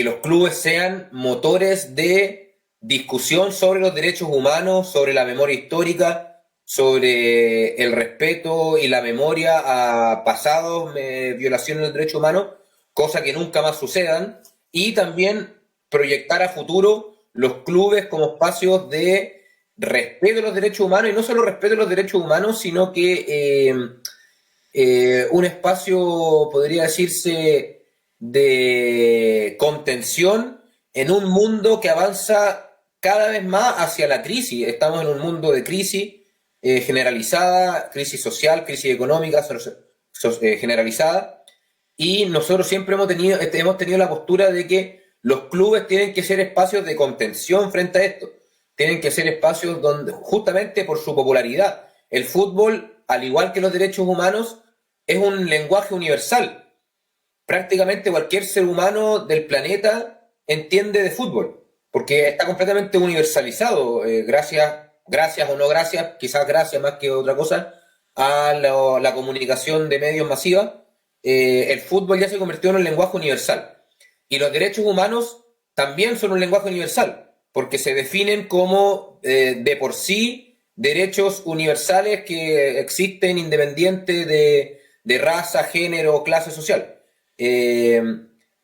los clubes sean motores de discusión sobre los derechos humanos, sobre la memoria histórica, sobre el respeto y la memoria a pasados violaciones de los derechos humanos, cosa que nunca más sucedan, y también proyectar a futuro los clubes como espacios de respeto a los derechos humanos, y no solo respeto a los derechos humanos, sino que un espacio, podría decirse, de contención en un mundo que avanza cada vez más hacia la crisis. Estamos en un mundo de crisis generalizada, crisis social, crisis económica generalizada, y nosotros siempre hemos tenido la postura de que los clubes tienen que ser espacios de contención frente a esto, tienen que ser espacios donde, justamente por su popularidad, el fútbol, al igual que los derechos humanos, es un lenguaje universal. Prácticamente cualquier ser humano del planeta entiende de fútbol, porque está completamente universalizado, gracias o no gracias, quizás gracias más que otra cosa, a la comunicación de medios masiva. El fútbol ya se convirtió en un lenguaje universal. Y los derechos humanos también son un lenguaje universal, porque se definen como, de por sí, derechos universales que existen independiente de raza, género o clase social.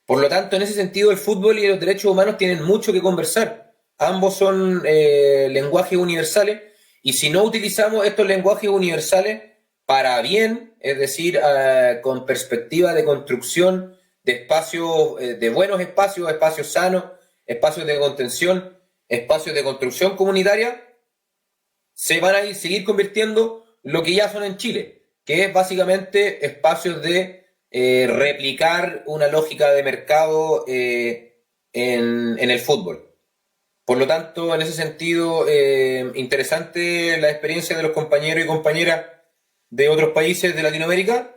Por lo tanto, en ese sentido, el fútbol y los derechos humanos tienen mucho que conversar. Ambos son lenguajes universales, y si no utilizamos estos lenguajes universales para bien, es decir, con perspectiva de construcción de espacios, de buenos espacios sanos, espacios de contención, espacios de construcción comunitaria, se van a seguir convirtiendo lo que ya son en Chile, que es básicamente espacios de replicar una lógica de mercado en el fútbol. Por lo tanto, en ese sentido, interesante la experiencia de los compañeros y compañeras de otros países de Latinoamérica,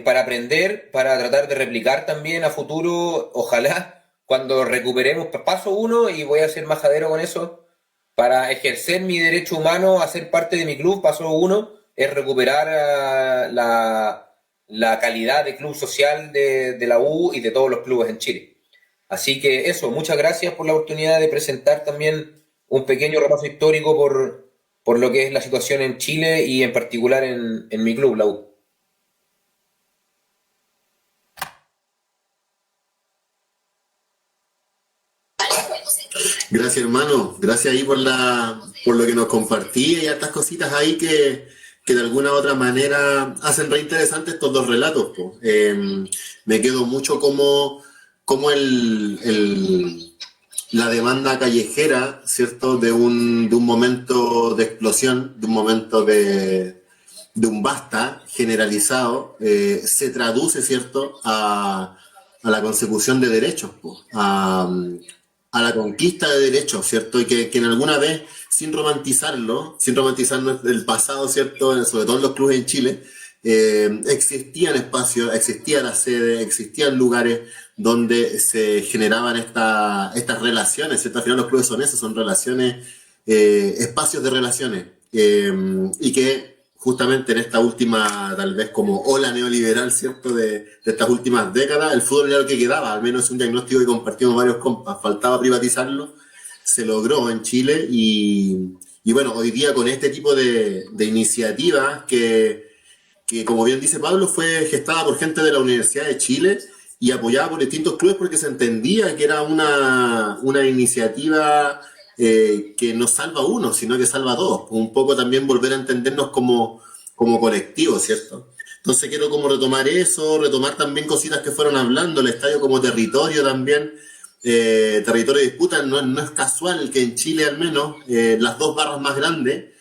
para aprender, para tratar de replicar también a futuro, ojalá, cuando recuperemos paso uno, y voy a ser majadero con eso, para ejercer mi derecho humano a ser parte de mi club. Paso uno es recuperar la calidad de club social de la U y de todos los clubes en Chile. Así que eso, muchas gracias por la oportunidad de presentar también un pequeño repaso histórico por lo que es la situación en Chile y en particular en mi club, la U. Gracias, hermano. Gracias ahí por lo que nos compartí y hartas cositas ahí que de alguna u otra manera hacen re interesantes estos dos relatos, po. Me quedo mucho como la demanda callejera, ¿cierto? De un momento de explosión, de un momento de un basta generalizado, se traduce, ¿cierto?, a la consecución de derechos, po, a la conquista de derechos, ¿cierto? Y que en alguna vez, sin romantizar el pasado, ¿cierto?, sobre todo en los clubes en Chile, existían espacios, existían las sedes, existían lugares donde se generaban estas relaciones, ¿cierto? Al final los clubes son eso, son relaciones, espacios de relaciones, y que justamente en esta última, tal vez como ola neoliberal, ¿cierto?, de estas últimas décadas, el fútbol era lo que quedaba, al menos es un diagnóstico que compartimos varios compas, faltaba privatizarlo, se logró en Chile y bueno, hoy día con este tipo de iniciativas que, como bien dice Pablo, fue gestada por gente de la Universidad de Chile y apoyada por distintos clubes porque se entendía que era una iniciativa que no salva a uno, sino que salva a todos. Un poco también volver a entendernos como colectivo, ¿cierto? Entonces quiero como retomar eso, retomar también cositas que fueron hablando, el estadio como territorio también, territorio de disputa. No es casual que en Chile al menos las dos barras más grandes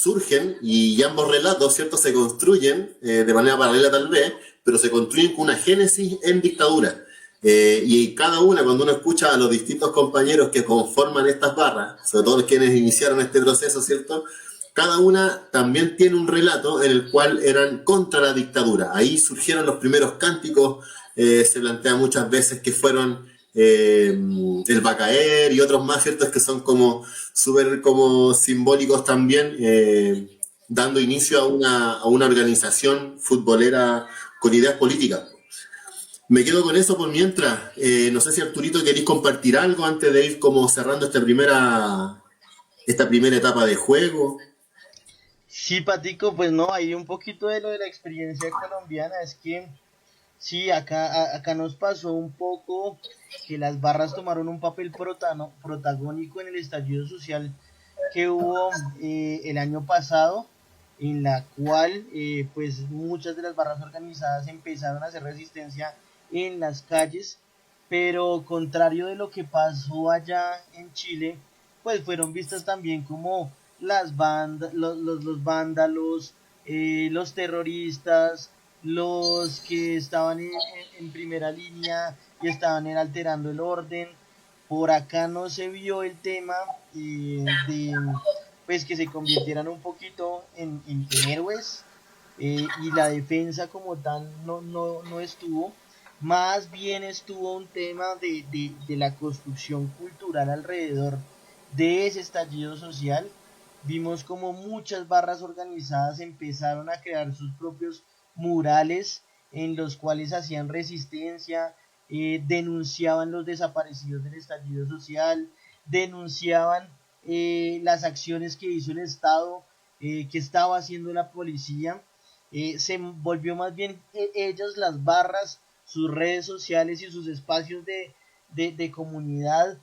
surgen y ambos relatos, ¿cierto?, se construyen de manera paralela tal vez, pero se construyen con una génesis en dictadura. Y cada una, cuando uno escucha a los distintos compañeros que conforman estas barras, sobre todo quienes iniciaron este proceso, ¿cierto?, cada una también tiene un relato en el cual eran contra la dictadura. Ahí surgieron los primeros cánticos, se plantea muchas veces que fueron el Bacaer y otros más, ¿cierto?, que son como súper como simbólicos también, dando inicio a una organización futbolera con ideas políticas. Me quedo con eso por mientras. No sé si Arturito queréis compartir algo antes de ir como cerrando esta primera etapa de juego. Sí, Patico, pues no, hay un poquito de lo de la experiencia colombiana, es que sí, acá nos pasó un poco que las barras tomaron un papel protagónico en el estallido social que hubo el año pasado, en la cual pues muchas de las barras organizadas empezaron a hacer resistencia en las calles, pero contrario de lo que pasó allá en Chile, pues fueron vistas también como los vándalos, los terroristas, los que estaban en primera línea y estaban alterando el orden. Por acá no se vio el tema de pues que se convirtieran un poquito en héroes, y la defensa como tal no estuvo. Más bien estuvo un tema de la construcción cultural alrededor de ese estallido social. Vimos como muchas barras organizadas empezaron a crear sus propios murales en los cuales hacían resistencia, denunciaban los desaparecidos del estallido social, denunciaban las acciones que hizo el Estado, que estaba haciendo la policía. Se volvió más bien ellas las barras, sus redes sociales y sus espacios de comunidad,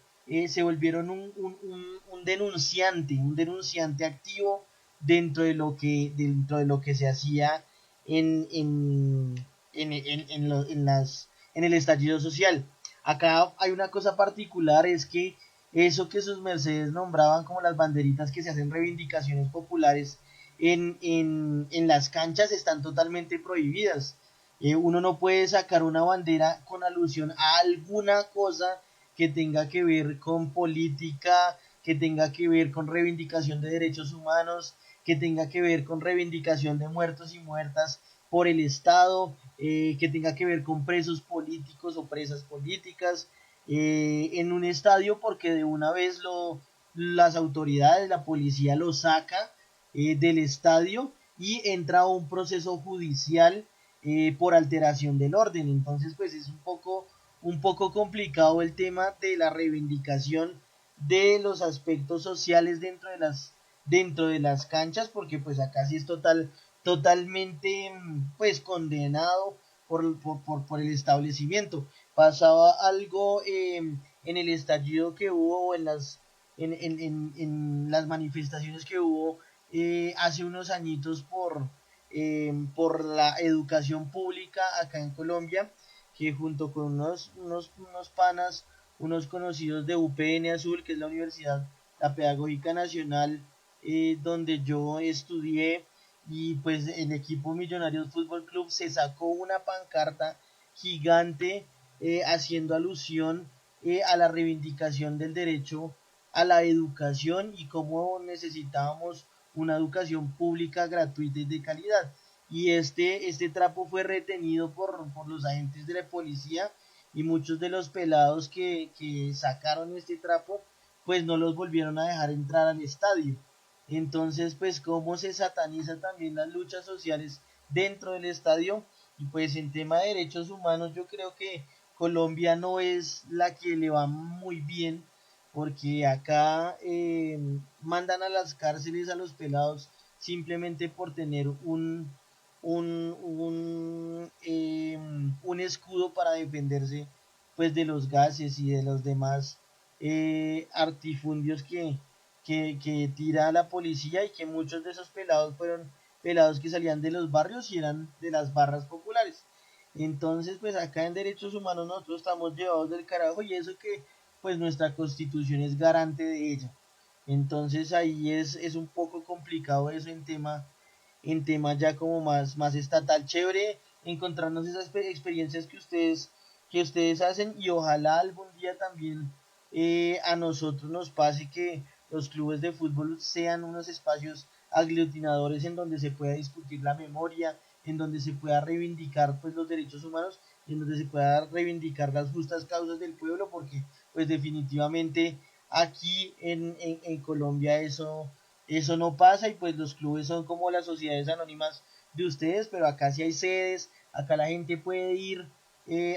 se volvieron un denunciante activo dentro de lo que se hacía en, en, en el estallido social. Acá hay una cosa particular, es que eso que sus mercedes nombraban como las banderitas que se hacen reivindicaciones populares en las canchas están totalmente prohibidas. Uno no puede sacar una bandera con alusión a alguna cosa que tenga que ver con política, que tenga que ver con reivindicación de derechos humanos, que tenga que ver con reivindicación de muertos y muertas por el Estado, que tenga que ver con presos políticos o presas políticas, en un estadio, porque de una vez las autoridades, la policía lo saca del estadio y entra a un proceso judicial por alteración del orden. Entonces pues es un poco complicado el tema de la reivindicación de los aspectos sociales dentro de las canchas, porque pues acá sí es totalmente pues condenado por el establecimiento. Pasaba algo en el estallido que hubo, en las manifestaciones que hubo hace unos añitos por la educación pública acá en Colombia, que junto con unos panas, unos conocidos de UPN Azul, que es la Universidad, la Pedagógica Nacional, donde yo estudié, y pues el equipo Millonarios Fútbol Club se sacó una pancarta gigante haciendo alusión a la reivindicación del derecho a la educación y cómo necesitábamos una educación pública gratuita y de calidad. Y este trapo fue retenido por los agentes de la policía, y muchos de los pelados que sacaron este trapo pues no los volvieron a dejar entrar al estadio. Entonces pues cómo se sataniza también las luchas sociales dentro del estadio. Y pues en tema de derechos humanos yo creo que Colombia no es la que le va muy bien, porque acá mandan a las cárceles a los pelados simplemente por tener un escudo para defenderse pues de los gases y de los demás artifundios que tira la policía, y que muchos de esos pelados fueron pelados que salían de los barrios y eran de las barras populares. Entonces pues acá en derechos humanos nosotros estamos llevados del carajo, y eso que pues nuestra constitución es garante de ello. Entonces ahí es un poco complicado eso en tema ya como más estatal. Chévere encontrarnos esas experiencias que ustedes hacen, y ojalá algún día también a nosotros nos pase que los clubes de fútbol sean unos espacios aglutinadores en donde se pueda discutir la memoria, en donde se pueda reivindicar pues los derechos humanos, y en donde se pueda reivindicar las justas causas del pueblo, porque pues definitivamente aquí en Colombia eso no pasa, y pues los clubes son como las sociedades anónimas de ustedes, pero acá sí hay sedes, acá la gente puede ir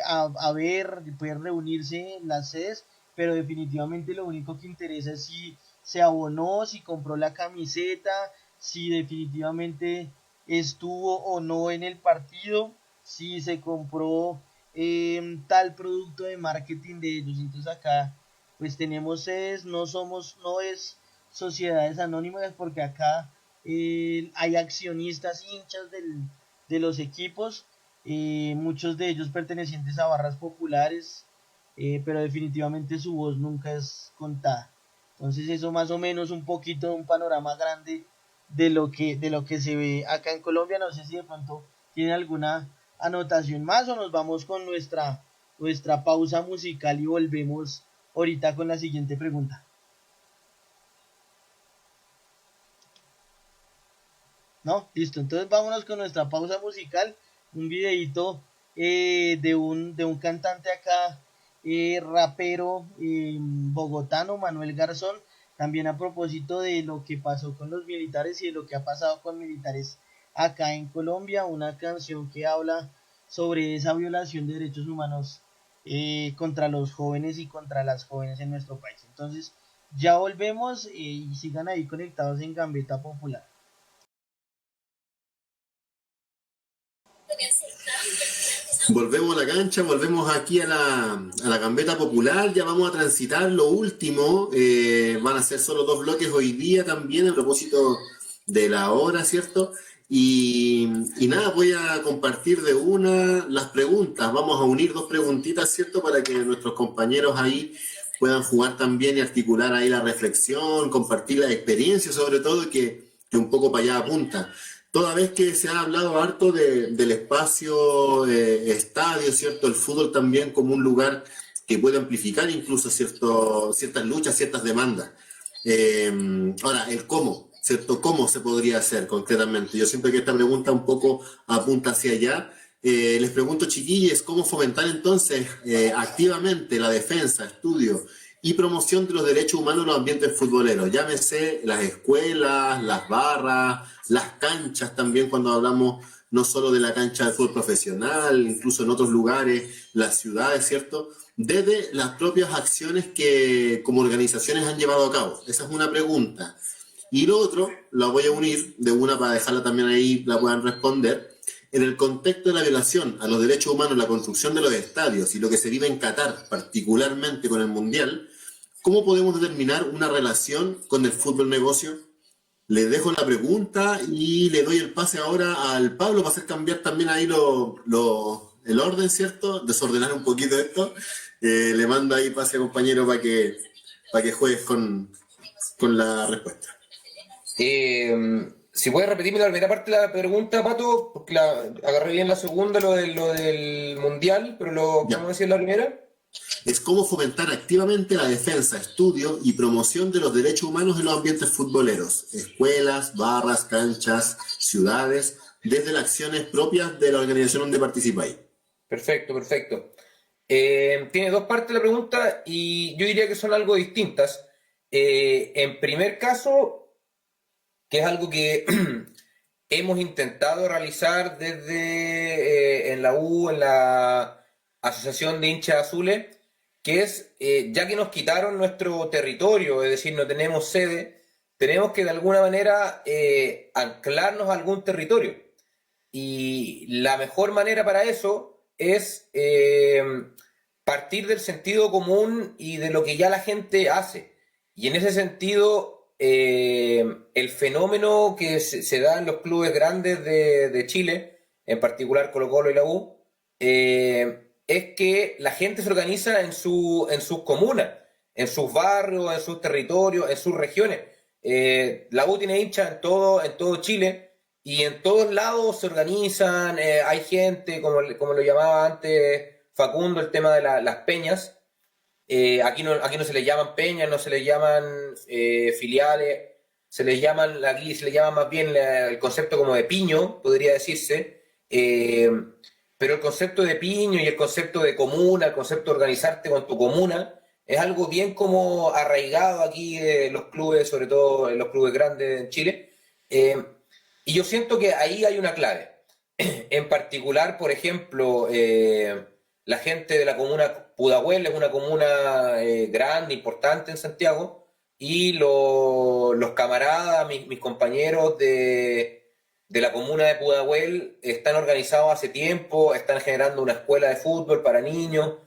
a ver, puede reunirse en las sedes, pero definitivamente lo único que interesa es si se abonó, si compró la camiseta, si definitivamente estuvo o no en el partido, si se compró tal producto de marketing de ellos. Entonces acá pues tenemos sedes, no es sociedades anónimas, porque acá hay accionistas, hinchas de los equipos, muchos de ellos pertenecientes a barras populares, pero definitivamente su voz nunca es contada. Entonces eso más o menos un poquito, un panorama grande de lo que se ve acá en Colombia. No sé si de pronto tiene alguna anotación más, o nos vamos con nuestra pausa musical y volvemos ahorita con la siguiente pregunta. ¿No? Listo, entonces vámonos con nuestra pausa musical, un videito de un cantante acá, rapero bogotano, Manuel Garzón, también a propósito de lo que pasó con los militares y de lo que ha pasado con militares acá en Colombia, una canción que habla sobre esa violación de derechos humanos contra los jóvenes y contra las jóvenes en nuestro país. Entonces ya volvemos, y sigan ahí conectados en Gambeta Popular. Volvemos a la cancha, volvemos aquí a la Gambeta Popular. Ya vamos a transitar lo último. Van a ser solo 2 bloques hoy día también, a propósito de la hora, ¿cierto? Y nada, voy a compartir de una las preguntas. Vamos a unir 2 preguntitas, ¿cierto? Para que nuestros compañeros ahí puedan jugar también y articular ahí la reflexión, compartir la experiencia, sobre todo, que un poco para allá apunta. Toda vez que se ha hablado harto del espacio estadio, ¿cierto? El fútbol también como un lugar que puede amplificar incluso ciertas luchas, ciertas demandas. Ahora, el cómo, ¿cierto? ¿Cómo se podría hacer concretamente? Yo siento que esta pregunta un poco apunta hacia allá. Les pregunto, chiquillos, ¿cómo fomentar entonces activamente la defensa, estudio y promoción de los derechos humanos en los ambientes futboleros? Llámese las escuelas, las barras, las canchas también, cuando hablamos no solo de la cancha de fútbol profesional, incluso en otros lugares, las ciudades, ¿cierto? Desde las propias acciones que como organizaciones han llevado a cabo. Esa es una pregunta. Y lo otro, la voy a unir de una para dejarla también ahí, la puedan responder. En el contexto de la violación a los derechos humanos, la construcción de los estadios y lo que se vive en Qatar, particularmente con el Mundial, ¿cómo podemos determinar una relación con el fútbol negocio? Le dejo la pregunta y le doy el pase ahora al Pablo para hacer cambiar también ahí el orden, ¿cierto? Desordenar un poquito esto. Le mando ahí pase, compañero, para que juegues con la respuesta. Si puedes repetirme la primera parte de la pregunta, Pato, porque agarré bien la segunda, lo del Mundial, pero ¿cómo decir la primera? Es cómo fomentar activamente la defensa, estudio y promoción de los derechos humanos en los ambientes futboleros, escuelas, barras, canchas, ciudades, desde las acciones propias de la organización donde participáis. Perfecto, perfecto. Tiene dos partes la pregunta y yo diría que son algo distintas. En primer caso, que es algo que hemos intentado realizar desde en la U, en la Asociación de Hinchas Azules, que es, ya que nos quitaron nuestro territorio, es decir, no tenemos sede, tenemos que de alguna manera anclarnos a algún territorio. Y la mejor manera para eso es partir del sentido común y de lo que ya la gente hace. Y en ese sentido, el fenómeno que se da en los clubes grandes de Chile, en particular Colo-Colo y la U, es que la gente se organiza en sus comunas, en sus barrios, en sus territorios, en sus regiones. La U tiene hinchas en todo Chile y en todos lados se organizan, hay gente, como lo llamaba antes Facundo, el tema de las peñas. Aquí no se les llaman peñas, no se les llaman filiales, aquí se les llama más bien el concepto como de piño, podría decirse. Pero el concepto de piño y el concepto de comuna, el concepto de organizarte con tu comuna, es algo bien como arraigado aquí en los clubes, sobre todo en los clubes grandes en Chile. Y yo siento que ahí hay una clave. En particular, por ejemplo, la gente de la comuna Pudahuel es una comuna grande, importante en Santiago, y los camaradas, mis compañeros de la comuna de Pudahuel están organizados hace tiempo, están generando una escuela de fútbol para niños,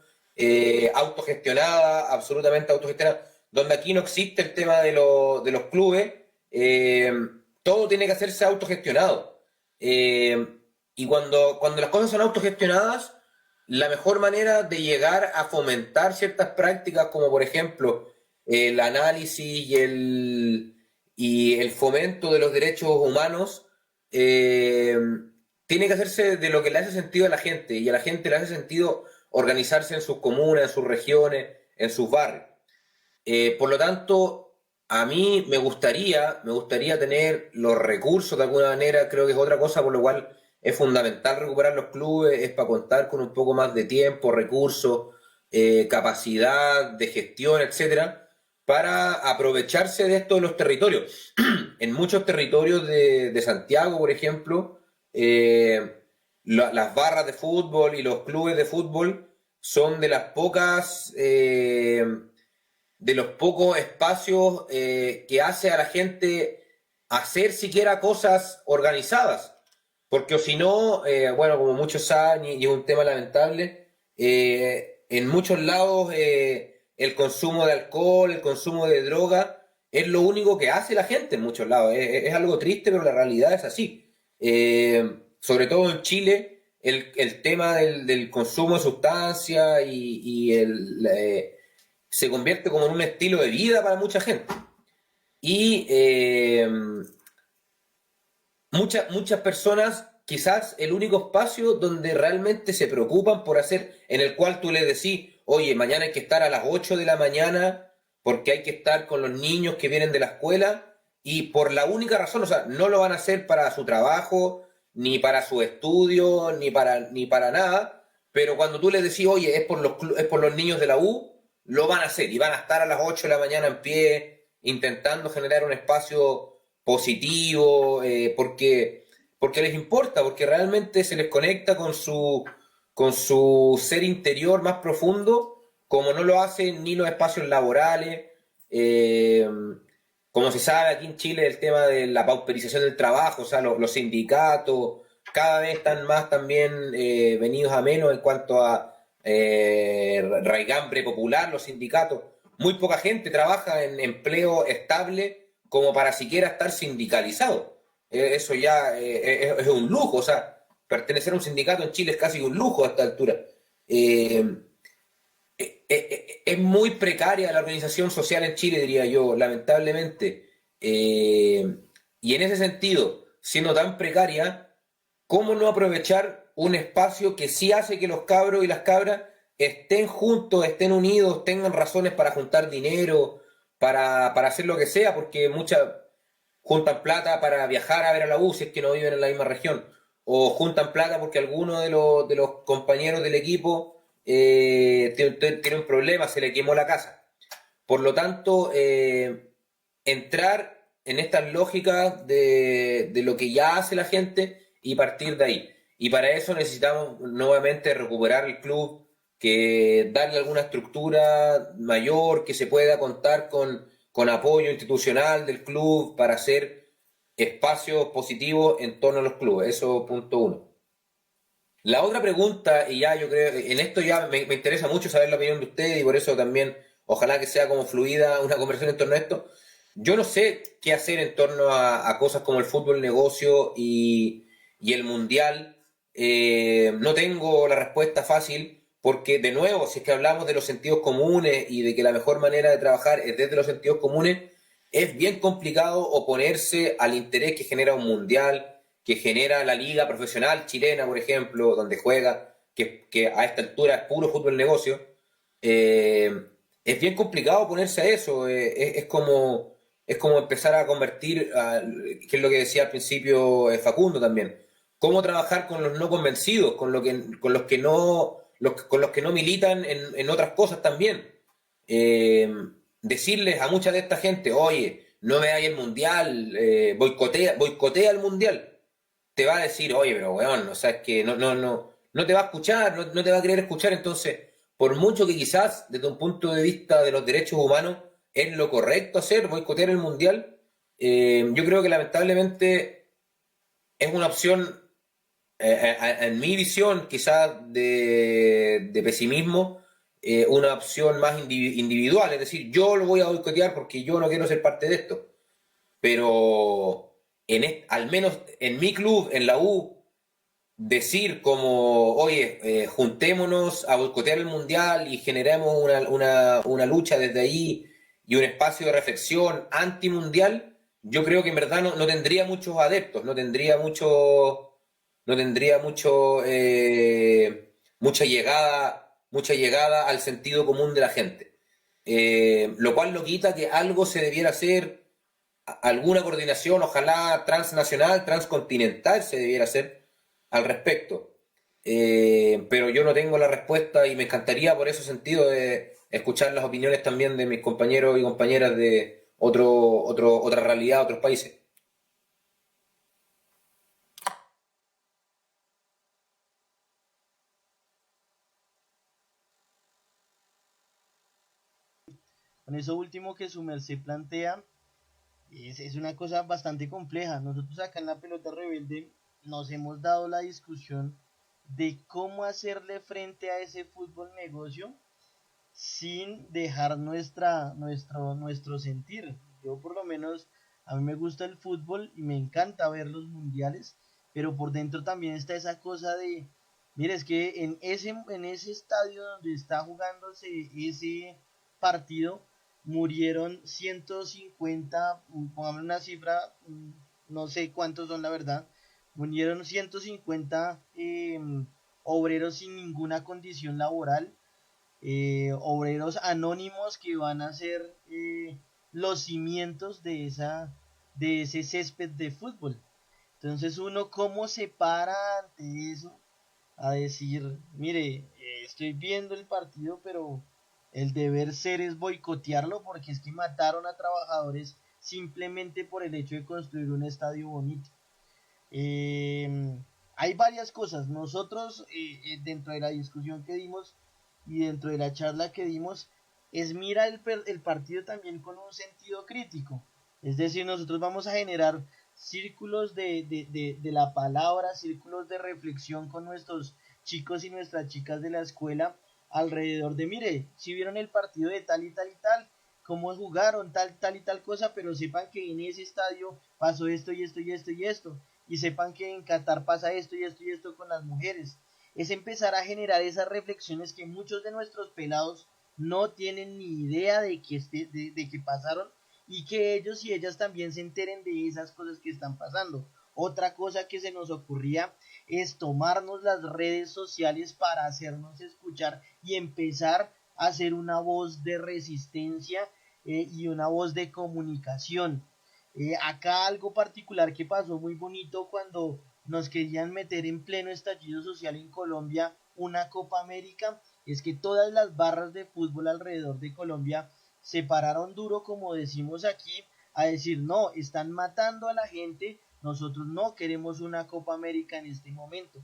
autogestionada, absolutamente autogestionada, donde aquí no existe el tema de los clubes, todo tiene que hacerse autogestionado. Y cuando las cosas son autogestionadas, la mejor manera de llegar a fomentar ciertas prácticas, como por ejemplo el análisis y el fomento de los derechos humanos, tiene que hacerse de lo que le hace sentido a la gente, y a la gente le hace sentido organizarse en sus comunas, en sus regiones, en sus barrios. Por lo tanto, a mí me gustaría tener los recursos de alguna manera, creo que es otra cosa por lo cual es fundamental recuperar los clubes, es para contar con un poco más de tiempo, recursos, capacidad de gestión, etcétera, para aprovecharse de esto de los territorios. En muchos territorios de Santiago, por ejemplo, las barras de fútbol y los clubes de fútbol son de las pocas, de los pocos espacios que hace a la gente hacer siquiera cosas organizadas. Porque o si no, bueno, como muchos saben, y es un tema lamentable, en muchos lados el consumo de alcohol, el consumo de droga, es lo único que hace la gente en muchos lados. Es algo triste, pero la realidad es así. Sobre todo en Chile, el tema del consumo de sustancias se convierte como en un estilo de vida para mucha gente. Y muchas personas, quizás el único espacio donde realmente se preocupan por hacer, en el cual tú les decís, oye, mañana hay que estar a las 8 de la mañana porque hay que estar con los niños que vienen de la escuela, y por la única razón, o sea, no lo van a hacer para su trabajo, ni para su estudio, ni para nada, pero cuando tú les decís, oye, es por los niños de la U, lo van a hacer, y van a estar a las 8 de la mañana en pie, intentando generar un espacio positivo, porque les importa, porque realmente se les conecta con su ser interior más profundo, como no lo hacen ni los espacios laborales. Como se sabe aquí en Chile, el tema de la pauperización del trabajo, o sea, los sindicatos cada vez están más también venidos a menos en cuanto a raigambre popular, los sindicatos. muy poca gente trabaja en empleo estable como para siquiera estar sindicalizado. Eso ya es un lujo, o sea, pertenecer a un sindicato en Chile es casi un lujo a esta altura. Eh, es muy precaria la organización social en Chile, diría yo, lamentablemente. Y en ese sentido, siendo tan precaria, ¿cómo no aprovechar un espacio que sí hace que los cabros y las cabras estén juntos, estén unidos, tengan razones para juntar dinero, para hacer lo que sea? Porque muchas juntan plata para viajar a ver a la U si es que no viven en la misma región, o juntan plata porque alguno de los compañeros del equipo tiene un problema, se le quemó la casa. Por lo tanto, entrar en estas lógicas de lo que ya hace la gente y partir de ahí. Y para eso necesitamos nuevamente recuperar el club, que darle alguna estructura mayor, que se pueda contar con apoyo institucional del club para hacer espacios positivos en torno a los clubes. Eso punto uno. La otra pregunta, y ya yo creo, en esto ya me interesa mucho saber la opinión de ustedes y por eso también ojalá que sea como fluida una conversación en torno a esto. Yo no sé qué hacer en torno a cosas como el fútbol negocio y el mundial. No tengo la respuesta fácil porque, de nuevo, si es que hablamos de los sentidos comunes y de que la mejor manera de trabajar es desde los sentidos comunes, es bien complicado oponerse al interés que genera un mundial, que genera la liga profesional chilena, por ejemplo, donde juega, que a esta altura es puro fútbol negocio. Es bien complicado oponerse a eso. Es como empezar a convertir, que es lo que decía al principio Facundo también, cómo trabajar con los no convencidos, con los que no, con los que no militan en otras cosas también. Decirles a mucha de esta gente, oye, no veáis el mundial, boicotea el mundial, te va a decir, oye, pero weón, o sea, es que no te va a escuchar, no te va a querer escuchar. Entonces, por mucho que quizás desde un punto de vista de los derechos humanos es lo correcto hacer, boicotear el mundial, yo creo que lamentablemente es una opción, en mi visión quizás de pesimismo, una opción más individual, es decir, yo lo voy a boicotear porque yo no quiero ser parte de esto, pero al menos en mi club, en la U, decir como, oye, juntémonos a boicotear el mundial y generemos una lucha desde ahí y un espacio de reflexión antimundial, yo creo que en verdad no tendría muchos adeptos, no tendría mucha llegada al sentido común de la gente. Lo cual no quita que algo se debiera hacer, alguna coordinación, ojalá transnacional, transcontinental se debiera hacer al respecto. Pero yo no tengo la respuesta y me encantaría por ese sentido de escuchar las opiniones también de mis compañeros y compañeras de otra realidad, otros países. Con eso último que su merced plantea, es una cosa bastante compleja. Nosotros acá en la pelota rebelde nos hemos dado la discusión de cómo hacerle frente a ese fútbol negocio sin dejar nuestro sentir. Yo por lo menos, a mí me gusta el fútbol y me encanta ver los mundiales, pero por dentro también está esa cosa de, mire, es que en ese estadio donde está jugándose ese partido, murieron 150, pongamos una cifra, no sé cuántos son la verdad, murieron 150 obreros sin ninguna condición laboral, obreros anónimos que van a ser los cimientos de ese césped de fútbol. Entonces uno cómo se para ante eso a decir, mire, estoy viendo el partido, pero el deber ser es boicotearlo porque es que mataron a trabajadores simplemente por el hecho de construir un estadio bonito. Eh, Hay varias cosas. Nosotros, dentro de la discusión que dimos y dentro de la charla que dimos, es mira el partido también con un sentido crítico. Es decir, nosotros vamos a generar círculos de la palabra, círculos de reflexión con nuestros chicos y nuestras chicas de la escuela alrededor de, mire, si vieron el partido de tal y tal y tal, cómo jugaron tal y tal cosa, pero sepan que en ese estadio pasó esto y esto y esto y esto, y sepan que en Qatar pasa esto y esto y esto con las mujeres. Es empezar a generar esas reflexiones que muchos de nuestros pelados no tienen ni idea de que pasaron, y que ellos y ellas también se enteren de esas cosas que están pasando. Otra cosa que se nos ocurría es tomarnos las redes sociales para hacernos escuchar y empezar a ser una voz de resistencia y una voz de comunicación. Acá algo particular que pasó muy bonito cuando nos querían meter en pleno estallido social en Colombia una Copa América, es que todas las barras de fútbol alrededor de Colombia se pararon duro, como decimos aquí, a decir, no, están matando a la gente, nosotros no queremos una Copa América en este momento,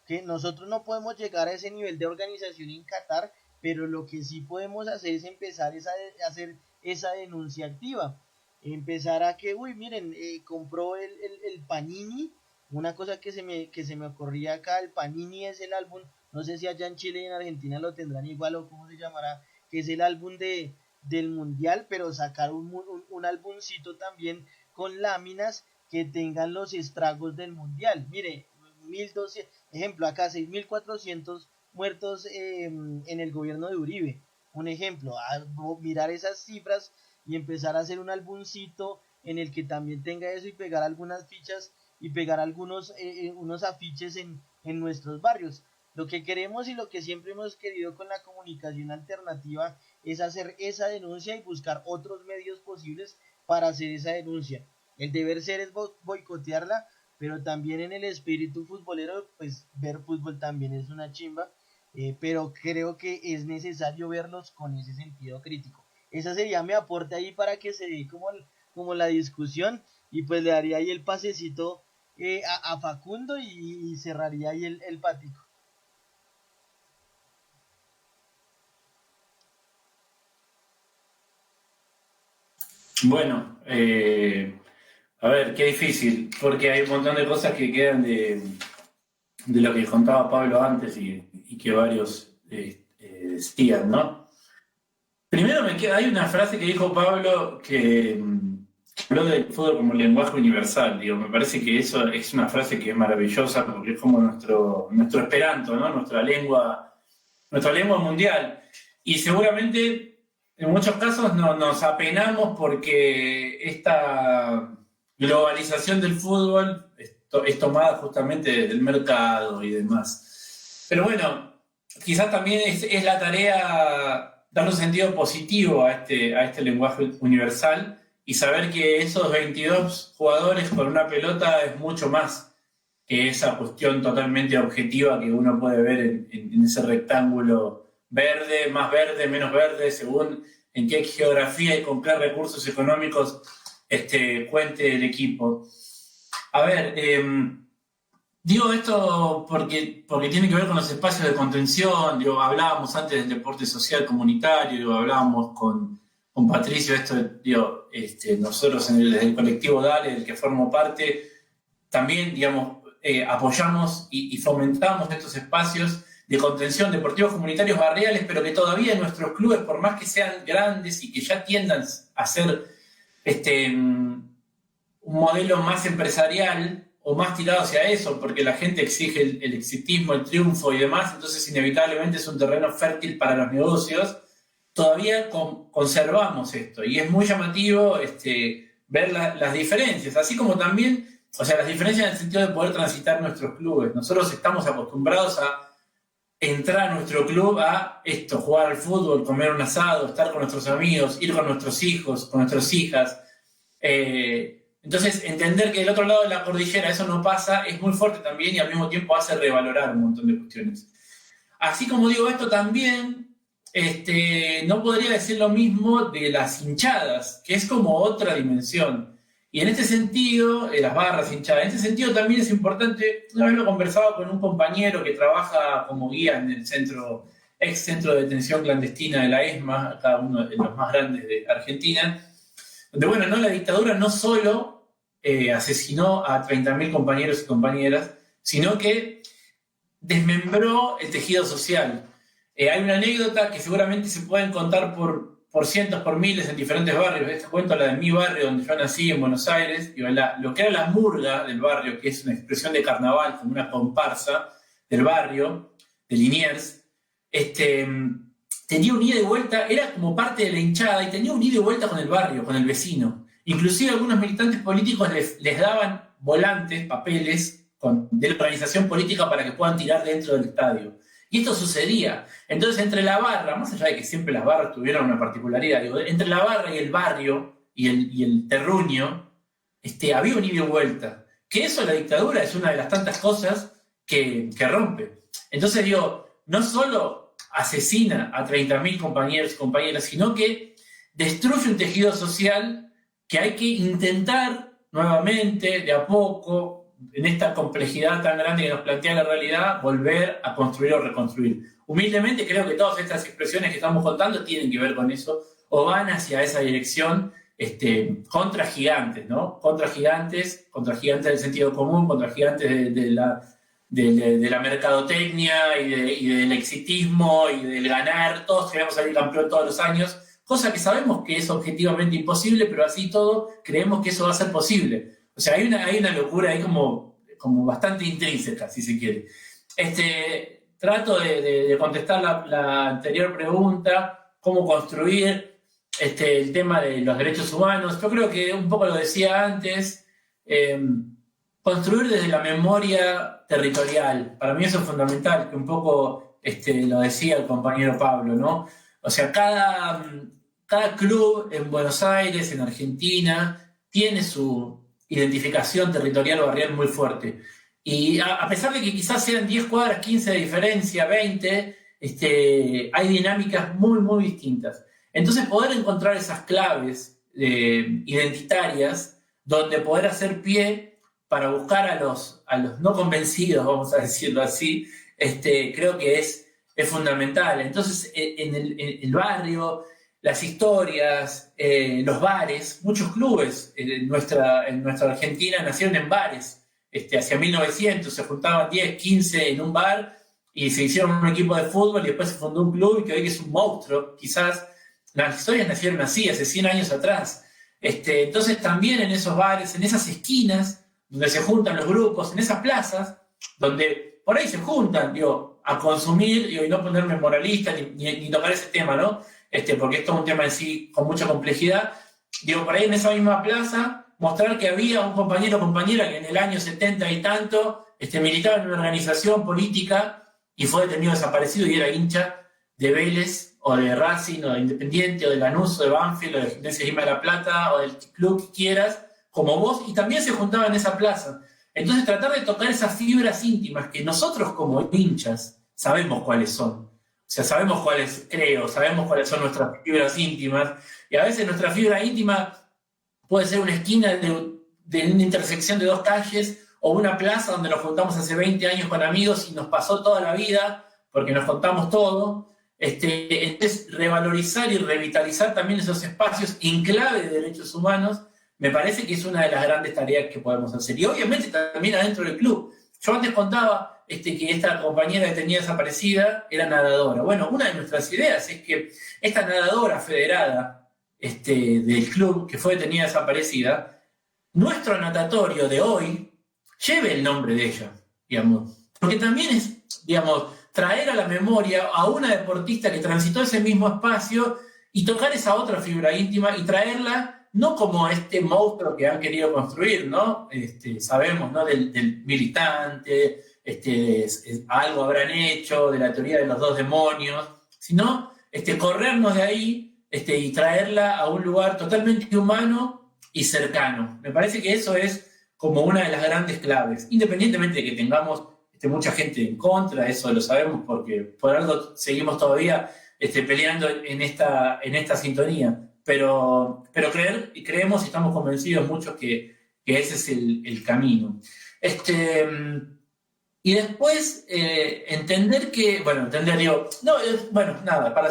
que nosotros no podemos llegar a ese nivel de organización en Qatar, pero lo que sí podemos hacer es empezar a hacer esa denuncia activa, empezar a que, uy, miren, compró el Panini, una cosa que se me ocurría acá, el Panini es el álbum, no sé si allá en Chile y en Argentina lo tendrán igual o cómo se llamará, que es el álbum del mundial, pero sacar un álbumcito también con láminas que tengan los estragos del mundial. Mire, 1200, ejemplo, acá 6400 muertos en el gobierno de Uribe, un ejemplo, a mirar esas cifras y empezar a hacer un álbumcito en el que también tenga eso, y pegar algunas fichas y pegar algunos unos afiches en nuestros barrios. Lo que queremos y lo que siempre hemos querido con la comunicación alternativa es hacer esa denuncia y buscar otros medios posibles para hacer esa denuncia. El deber ser es boicotearla, pero también en el espíritu futbolero, pues ver fútbol también es una chimba, pero creo que es necesario verlos con ese sentido crítico. Esa sería mi aporte ahí para que se dé como la discusión, y pues le daría ahí el pasecito a Facundo y cerraría ahí el patico. Bueno, a ver, qué difícil, porque hay un montón de cosas que quedan de lo que contaba Pablo antes y que varios decían, ¿no? Primero hay una frase que dijo Pablo que habló del fútbol como lenguaje universal. Digo, me parece que eso es una frase que es maravillosa porque es como nuestro esperanto, ¿no? Nuestra lengua mundial. Y seguramente en muchos casos nos apenamos porque esta globalización del fútbol es tomada justamente del mercado y demás. Pero bueno, quizás también es la tarea darle un sentido positivo a este lenguaje universal y saber que esos 22 jugadores con una pelota es mucho más que esa cuestión totalmente objetiva que uno puede ver en ese rectángulo verde, más verde, menos verde, según en qué geografía y con qué recursos económicos cuente el equipo. A ver, digo esto porque tiene que ver con los espacios de contención. Digo, hablábamos antes del deporte social comunitario, digo, hablábamos con Patricio, nosotros desde el colectivo Dale, del que formo parte, también, digamos, apoyamos y fomentamos estos espacios de contención deportivos comunitarios barriales, pero que todavía en nuestros clubes, por más que sean grandes y que ya tiendan a ser un modelo más empresarial o más tirado hacia eso, porque la gente exige el exitismo, el triunfo y demás, entonces inevitablemente es un terreno fértil para los negocios, todavía conservamos esto. Y es muy llamativo ver las diferencias, así como también, o sea, las diferencias en el sentido de poder transitar nuestros clubes. Nosotros estamos acostumbrados a entrar a nuestro club a jugar al fútbol, comer un asado, estar con nuestros amigos, ir con nuestros hijos, con nuestras hijas. Entonces, entender que del otro lado de la cordillera eso no pasa es muy fuerte también y al mismo tiempo hace revalorar un montón de cuestiones. Así como digo esto también, no podría decir lo mismo de las hinchadas, que es como otra dimensión. Y en este sentido, las barras hinchadas, en este sentido también es importante, una vez lo conversaba con un compañero que trabaja como guía en el ex centro de detención clandestina de la ESMA, acá uno de los más grandes de Argentina, donde, bueno, la dictadura no solo asesinó a 30.000 compañeros y compañeras, sino que desmembró el tejido social. Hay una anécdota que seguramente se pueden contar por cientos, por miles en diferentes barrios. Esta cuento la de mi barrio, donde yo nací, en Buenos Aires. Lo que era la murga del barrio, que es una expresión de carnaval, como una comparsa del barrio, de Liniers, tenía un ida y vuelta, era como parte de la hinchada, y tenía un ida y vuelta con el barrio, con el vecino. Inclusive algunos militantes políticos les daban volantes, papeles, de la organización política para que puedan tirar dentro del estadio. Y esto sucedía. Entonces, entre la barra, más allá de que siempre las barras tuvieron una particularidad, digo, entre la barra y el barrio y el terruño, había un ida y vuelta. Que eso, la dictadura, es una de las tantas cosas que rompe. Entonces, digo, no solo asesina a 30.000 compañeros y compañeras, sino que destruye un tejido social que hay que intentar nuevamente, de a poco, en esta complejidad tan grande que nos plantea la realidad, volver a construir o reconstruir. Humildemente creo que todas estas expresiones que estamos contando tienen que ver con eso, o van hacia esa dirección, contra gigantes, ¿no? Contra gigantes del sentido común, contra gigantes de la mercadotecnia y del exitismo y del ganar. Todos queremos salir campeón todos los años, cosa que sabemos que es objetivamente imposible, pero así todo creemos que eso va a ser posible. O sea, hay una locura ahí como bastante intrínseca, si se quiere. Trato de contestar la anterior pregunta, cómo construir el tema de los derechos humanos. Yo creo que un poco lo decía antes, construir desde la memoria territorial. Para mí eso es fundamental, que un poco lo decía el compañero Pablo, ¿no? O sea, cada club en Buenos Aires, en Argentina, tiene su identificación territorial o barrial muy fuerte. Y a pesar de que quizás sean 10 cuadras, 15 de diferencia, 20, hay dinámicas muy, muy distintas. Entonces, poder encontrar esas claves identitarias donde poder hacer pie para buscar a los no convencidos, vamos a decirlo así, creo que es fundamental. Entonces, en el barrio, las historias, los bares, muchos clubes en nuestra Argentina nacieron en bares. Hacia 1900 se juntaban 10, 15 en un bar y se hicieron un equipo de fútbol y después se fundó un club y que hoy es un monstruo. Quizás las historias nacieron así, hace 100 años atrás. Entonces también en esos bares, en esas esquinas donde se juntan los grupos, en esas plazas, donde por ahí se juntan, a consumir, y no ponerme moralista ni tocar ese tema, ¿no? Porque esto es un tema en sí con mucha complejidad. Por ahí en esa misma plaza, mostrar que había un compañero o compañera que en el año 70 y tanto militaba en una organización política y fue detenido desaparecido y era hincha de Vélez, o de Racing, o de Independiente, o de Lanús, o de Banfield, o de Gimnasia de Lima de la Plata, o del club que quieras, como vos, y también se juntaba en esa plaza. Entonces tratar de tocar esas fibras íntimas que nosotros como hinchas sabemos cuáles son. O sea, sabemos sabemos cuáles son nuestras fibras íntimas, y a veces nuestra fibra íntima puede ser una esquina de una intersección de dos calles, o una plaza donde nos juntamos hace 20 años con amigos y nos pasó toda la vida, porque nos contamos todo. Entonces, revalorizar y revitalizar también esos espacios en clave de derechos humanos, me parece que es una de las grandes tareas que podemos hacer. Y obviamente también adentro del club. Yo antes contaba que esta compañera que tenía desaparecida era nadadora. Bueno, una de nuestras ideas es que esta nadadora federada del club que fue detenida desaparecida, nuestro natatorio de hoy lleve el nombre de ella, digamos. Porque también es, digamos, traer a la memoria a una deportista que transitó ese mismo espacio y tocar esa otra fibra íntima y traerla no como este monstruo que han querido construir, ¿no? Sabemos, ¿no? Del militante, algo habrán hecho, de la teoría de los dos demonios, sino corrernos de ahí y traerla a un lugar totalmente humano y cercano. Me parece que eso es como una de las grandes claves, independientemente de que tengamos mucha gente en contra, eso lo sabemos porque por algo seguimos todavía peleando en esta sintonía. Pero creemos y estamos convencidos muchos que ese es el camino. Y después entender que, para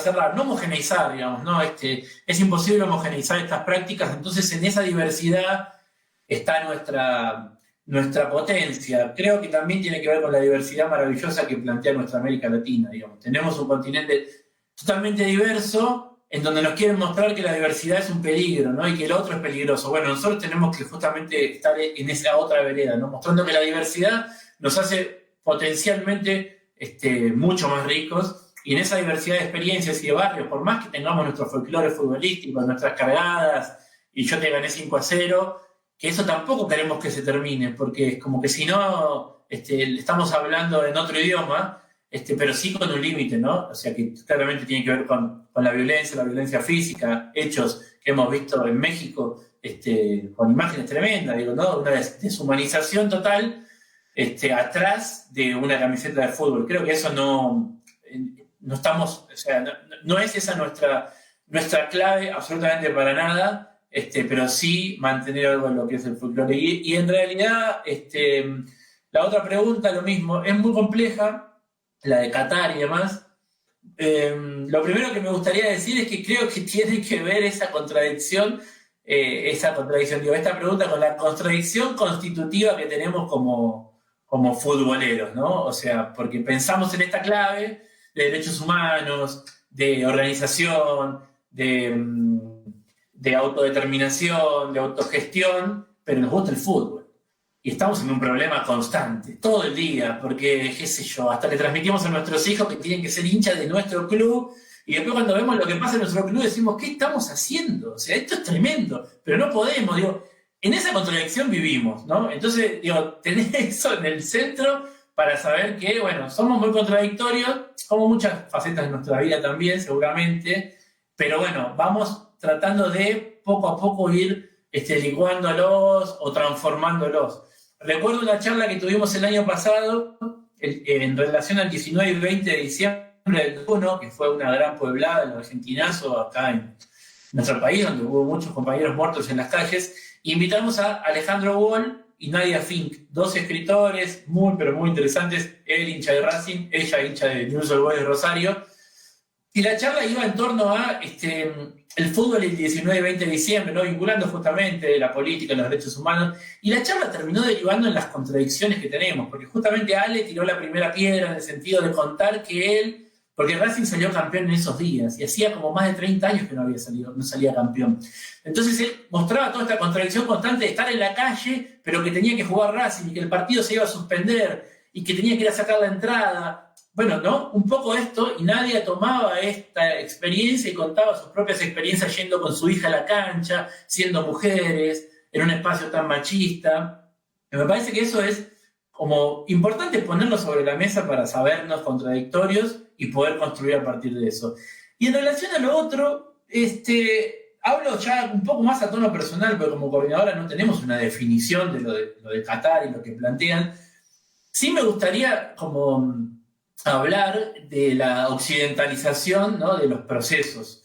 cerrar, no homogeneizar, digamos, ¿no? Es imposible homogeneizar estas prácticas, entonces en esa diversidad está nuestra potencia. Creo que también tiene que ver con la diversidad maravillosa que plantea nuestra América Latina, digamos. Tenemos un continente totalmente diverso, en donde nos quieren mostrar que la diversidad es un peligro, ¿no? Y que el otro es peligroso. Bueno, nosotros tenemos que justamente estar en esa otra vereda, ¿no? Mostrando que la diversidad nos hace potencialmente mucho más ricos, y en esa diversidad de experiencias y de barrios, por más que tengamos nuestro folclore futbolístico, nuestras cargadas, y yo te gané 5-0, que eso tampoco queremos que se termine, porque es como que si no estamos hablando en otro idioma, pero sí con un límite, ¿no? O sea, que claramente tiene que ver con la violencia física, hechos que hemos visto en México, con imágenes tremendas, digo, ¿no? Una deshumanización total atrás de una camiseta de fútbol. Creo que eso no estamos, o sea, no es esa nuestra clave absolutamente para nada, pero sí mantener algo en lo que es el folclore. Y en realidad, la otra pregunta, lo mismo, es muy compleja, la de Qatar y demás. Lo primero que me gustaría decir es que creo que tiene que ver esa contradicción, digo, esta pregunta con la contradicción constitutiva que tenemos como futboleros, ¿no? O sea, porque pensamos en esta clave de derechos humanos, de organización, de autodeterminación, de autogestión, pero nos gusta el fútbol. Y estamos en un problema constante, todo el día, porque, qué sé yo, hasta le transmitimos a nuestros hijos que tienen que ser hinchas de nuestro club, y después cuando vemos lo que pasa en nuestro club decimos, ¿qué estamos haciendo? O sea, esto es tremendo, pero no podemos, digo, en esa contradicción vivimos, ¿no? Entonces, digo, tener eso en el centro para saber que, bueno, somos muy contradictorios, como muchas facetas de nuestra vida también, seguramente, pero bueno, vamos tratando de poco a poco ir licuándolos o transformándolos. Recuerdo una charla que tuvimos el año pasado en relación al 19 y 20 de diciembre del 1, que fue una gran pueblada, el argentinazo, acá en nuestro país, donde hubo muchos compañeros muertos en las calles. Invitamos a Alejandro Wall y Nadia Fink, dos escritores muy, pero muy interesantes, él hincha de Racing, ella hincha de Newell's Old Boys de Rosario, y la charla iba en torno a el fútbol el 19 y 20 de diciembre, ¿no? Vinculando justamente la política, los derechos humanos, y la charla terminó derivando en las contradicciones que tenemos, porque justamente Ale tiró la primera piedra en el sentido de contar que él, porque Racing salió campeón en esos días, y hacía como más de 30 años que no salía campeón. Entonces él mostraba toda esta contradicción constante de estar en la calle, pero que tenía que jugar Racing, y que el partido se iba a suspender, y que tenía que ir a sacar la entrada. Bueno, ¿no? Un poco esto, y Nadia tomaba esta experiencia y contaba sus propias experiencias yendo con su hija a la cancha, siendo mujeres, en un espacio tan machista. Y me parece que eso es como importante ponerlo sobre la mesa para sabernos contradictorios y poder construir a partir de eso. Y en relación a lo otro, hablo ya un poco más a tono personal, porque como coordinadora no tenemos una definición de lo de Qatar y lo que plantean. Sí me gustaría como hablar de la occidentalización, ¿no? De los procesos.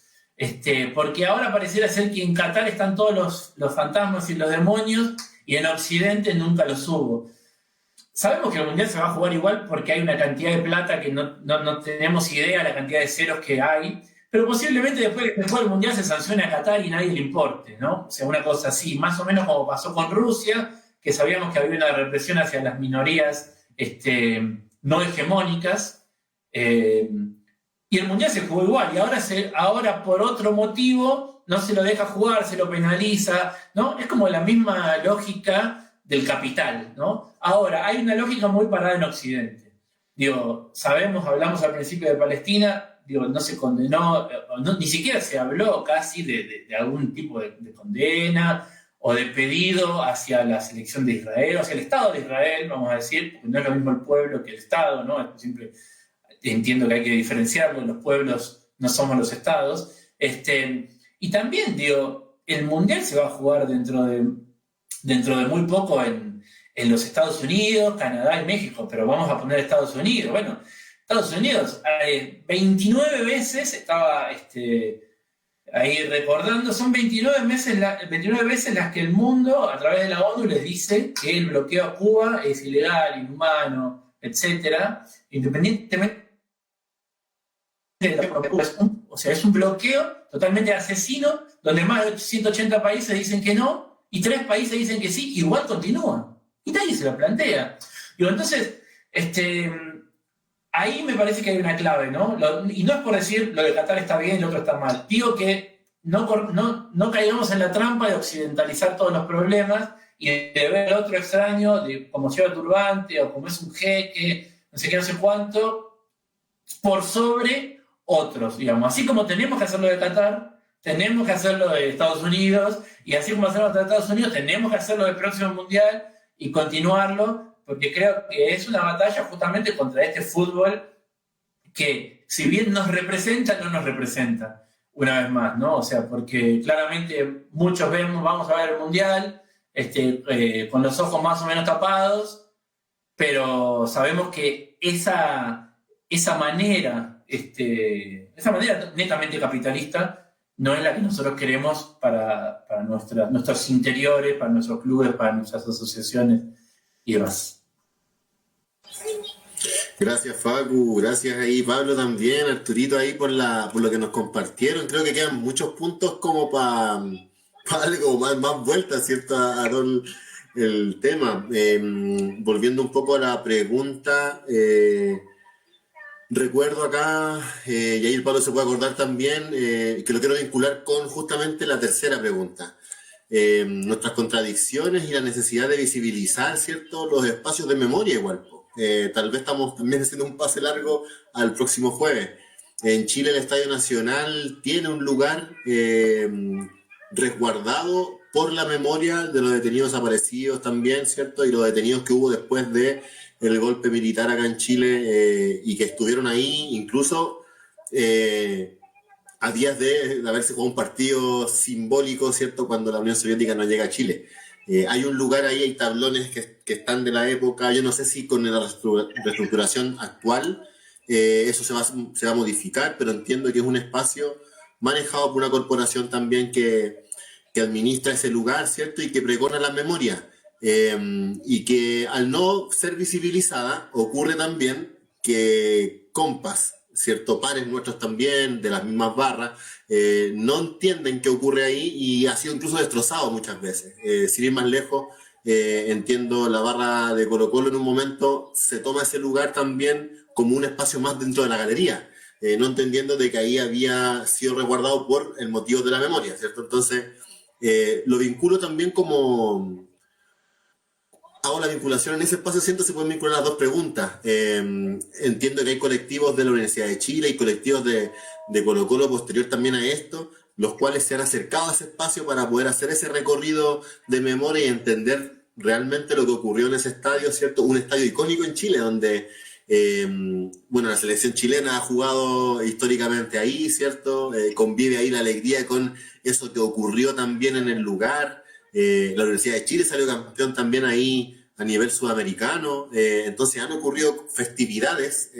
Porque ahora pareciera ser que en Qatar están todos los fantasmas y los demonios, y en Occidente nunca los hubo. Sabemos que el Mundial se va a jugar igual porque hay una cantidad de plata que no tenemos idea de la cantidad de ceros que hay, pero posiblemente después de que se juegue el Mundial se sancione a Qatar y nadie le importe, ¿no? O sea, una cosa así, más o menos como pasó con Rusia, que sabíamos que había una represión hacia las minorías no hegemónicas, y el Mundial se jugó igual, y ahora por otro motivo no se lo deja jugar, se lo penaliza, ¿no? Es como la misma lógica del capital, ¿no? Ahora, hay una lógica muy parada en Occidente. Digo, hablamos al principio de Palestina, digo, no se condenó, ni siquiera se habló casi de algún tipo de condena o de pedido hacia la selección de Israel, o hacia el Estado de Israel, vamos a decir, porque no es lo mismo el pueblo que el Estado, ¿no? Siempre entiendo que hay que diferenciarlo, los pueblos no somos los estados. Y también, digo, el Mundial se va a jugar dentro de muy poco en los Estados Unidos, Canadá y México, pero vamos a poner Estados Unidos. Bueno, Estados Unidos, 29 veces estaba ahí recordando, son 29 veces las que el mundo, a través de la ONU, les dice que el bloqueo a Cuba es ilegal, inhumano, etc. Independientemente de o sea, es un bloqueo totalmente asesino, donde más de 180 países dicen que no, y 3 países dicen que sí, igual continúa. Y nadie se lo plantea. Digo, entonces, ahí me parece que hay una clave, ¿no? Y no es por decir lo de Qatar está bien y lo otro está mal. Digo que no caigamos en la trampa de occidentalizar todos los problemas y de ver al otro extraño, de como lleva turbante o como es un jeque, no sé qué, no sé cuánto, por sobre otros, digamos. Así como tenemos que hacerlo de Qatar, tenemos que hacerlo de Estados Unidos, y así como hacerlo de Estados Unidos, tenemos que hacerlo del próximo Mundial y continuarlo, porque creo que es una batalla justamente contra este fútbol que, si bien nos representa, no nos representa, una vez más, ¿no? O sea, porque claramente muchos vamos a ver el Mundial con los ojos más o menos tapados, pero sabemos que esa manera netamente capitalista no es la que nosotros queremos para nuestros interiores, para nuestros clubes, para nuestras asociaciones y demás. Gracias, Facu, gracias ahí Pablo también, Arturito ahí por lo que nos compartieron. Creo que quedan muchos puntos como para algo más vueltas, ¿cierto? A todo el tema. Volviendo un poco a la pregunta, recuerdo acá, y ahí el Pablo se puede acordar también, que lo quiero vincular con justamente la tercera pregunta. Nuestras contradicciones y la necesidad de visibilizar, ¿cierto?, los espacios de memoria igual. Tal vez estamos también haciendo un pase largo al próximo jueves. En Chile el Estadio Nacional tiene un lugar resguardado por la memoria de los detenidos desaparecidos también, ¿cierto? Y los detenidos que hubo después de el golpe militar acá en Chile y que estuvieron ahí incluso a días de haberse jugado un partido simbólico, ¿cierto?, cuando la Unión Soviética no llega a Chile. Hay un lugar ahí, hay tablones que están de la época. Yo no sé si con la reestructuración actual eso se va a modificar, pero entiendo que es un espacio manejado por una corporación también que administra ese lugar, ¿cierto?, y que pregona la memoria. Y que al no ser visibilizada, ocurre también que compas, ¿cierto?, pares nuestros también, de las mismas barras, no entienden qué ocurre ahí y ha sido incluso destrozado muchas veces. Sin ir más lejos, entiendo la barra de Colo-Colo en un momento se toma ese lugar también como un espacio más dentro de la galería, no entendiendo de que ahí había sido resguardado por el motivo de la memoria, ¿cierto? Entonces, lo vinculo también como... Hago la vinculación en ese espacio, siento que se pueden vincular las dos preguntas. Entiendo que hay colectivos de la Universidad de Chile y colectivos de Colo-Colo posterior también a esto, los cuales se han acercado a ese espacio para poder hacer ese recorrido de memoria y entender realmente lo que ocurrió en ese estadio, ¿cierto? Un estadio icónico en Chile, donde, la selección chilena ha jugado históricamente ahí, ¿cierto? Convive ahí la alegría con eso que ocurrió también en el lugar. La Universidad de Chile salió campeón también ahí a nivel sudamericano. Entonces han ocurrido festividades,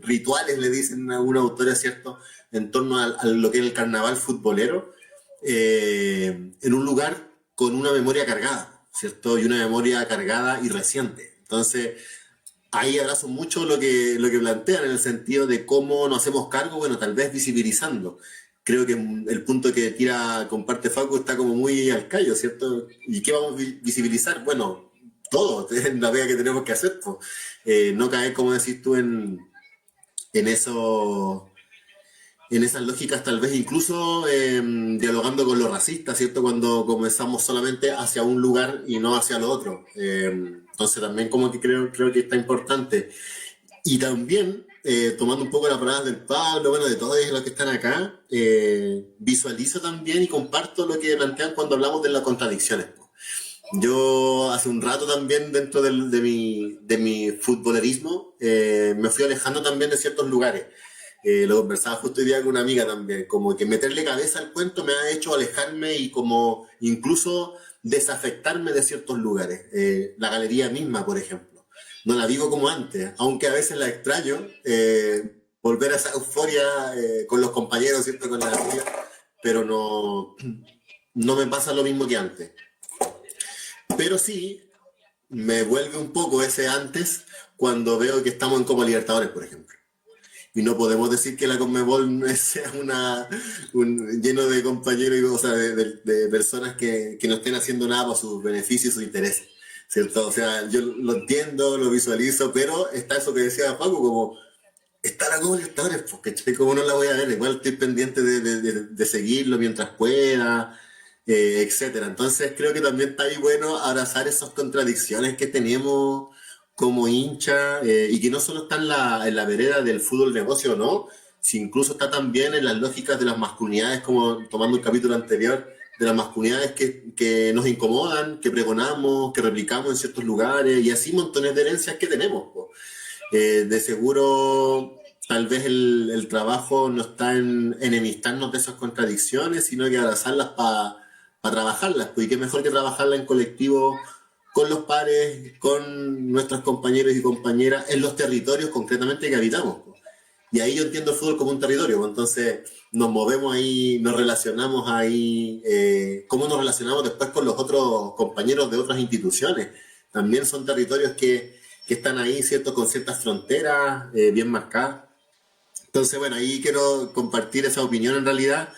rituales, le dicen algunos autores, ¿cierto?, en torno a lo que es el carnaval futbolero, en un lugar con una memoria cargada, ¿cierto?, y una memoria cargada y reciente. Entonces ahí abrazo mucho lo que plantean, en el sentido de cómo nos hacemos cargo, bueno, tal vez visibilizando. Creo que el punto que comparte Facu está como muy al callo, ¿cierto? ¿Y qué vamos a visibilizar? Bueno, todo, es la vega que tenemos que hacer, pues. No caer, como decís tú, en esas lógicas, tal vez incluso dialogando con los racistas, ¿cierto? Cuando comenzamos solamente hacia un lugar y no hacia lo otro. Entonces también como que creo que está importante. Y también... tomando un poco las palabras del Pablo, bueno, de todos los que están acá, visualizo también y comparto lo que plantean cuando hablamos de las contradicciones. Yo hace un rato también, dentro de mi futbolerismo, me fui alejando también de ciertos lugares. Lo conversaba justo hoy día con una amiga también, como que meterle cabeza al cuento me ha hecho alejarme y como incluso desafectarme de ciertos lugares. La galería misma, por ejemplo. No la vivo como antes, aunque a veces la extraño, volver a esa euforia con los compañeros, ¿cierto?, con las amigas, pero no me pasa lo mismo que antes. Pero sí, me vuelve un poco ese antes cuando veo que estamos en Copa Libertadores, por ejemplo. Y no podemos decir que la Conmebol no sea lleno de compañeros, o sea, de personas que no estén haciendo nada por sus beneficios y sus intereses. ¿cierto? O sea, yo lo entiendo, lo visualizo, pero está eso que decía Paco, como está la Copa Libertadores, pues, ¿cachai? ¿Cómo no la voy a ver? Igual estoy pendiente de seguirlo mientras pueda, etcétera. Entonces creo que también está ahí bueno abrazar esas contradicciones que tenemos como hincha, y que no solo está en la vereda del fútbol negocio, ¿no? Si incluso está también en las lógicas de las masculinidades, como tomando el capítulo anterior, de las masculinidades que nos incomodan, que pregonamos, que replicamos en ciertos lugares, y así montones de herencias que tenemos, pues. De seguro, tal vez el trabajo no está en enemistarnos de esas contradicciones, sino que abrazarlas para trabajarlas. Pues, y qué mejor que trabajarlas en colectivo, con los pares, con nuestros compañeros y compañeras, en los territorios concretamente que habitamos. Pues. Y ahí yo entiendo el fútbol como un territorio. Pues. Entonces, nos movemos ahí, nos relacionamos ahí. ¿Cómo nos relacionamos después con los otros compañeros de otras instituciones? También son territorios que están ahí, ¿cierto? Con ciertas fronteras bien marcadas. Entonces, bueno, ahí quiero compartir esa opinión en realidad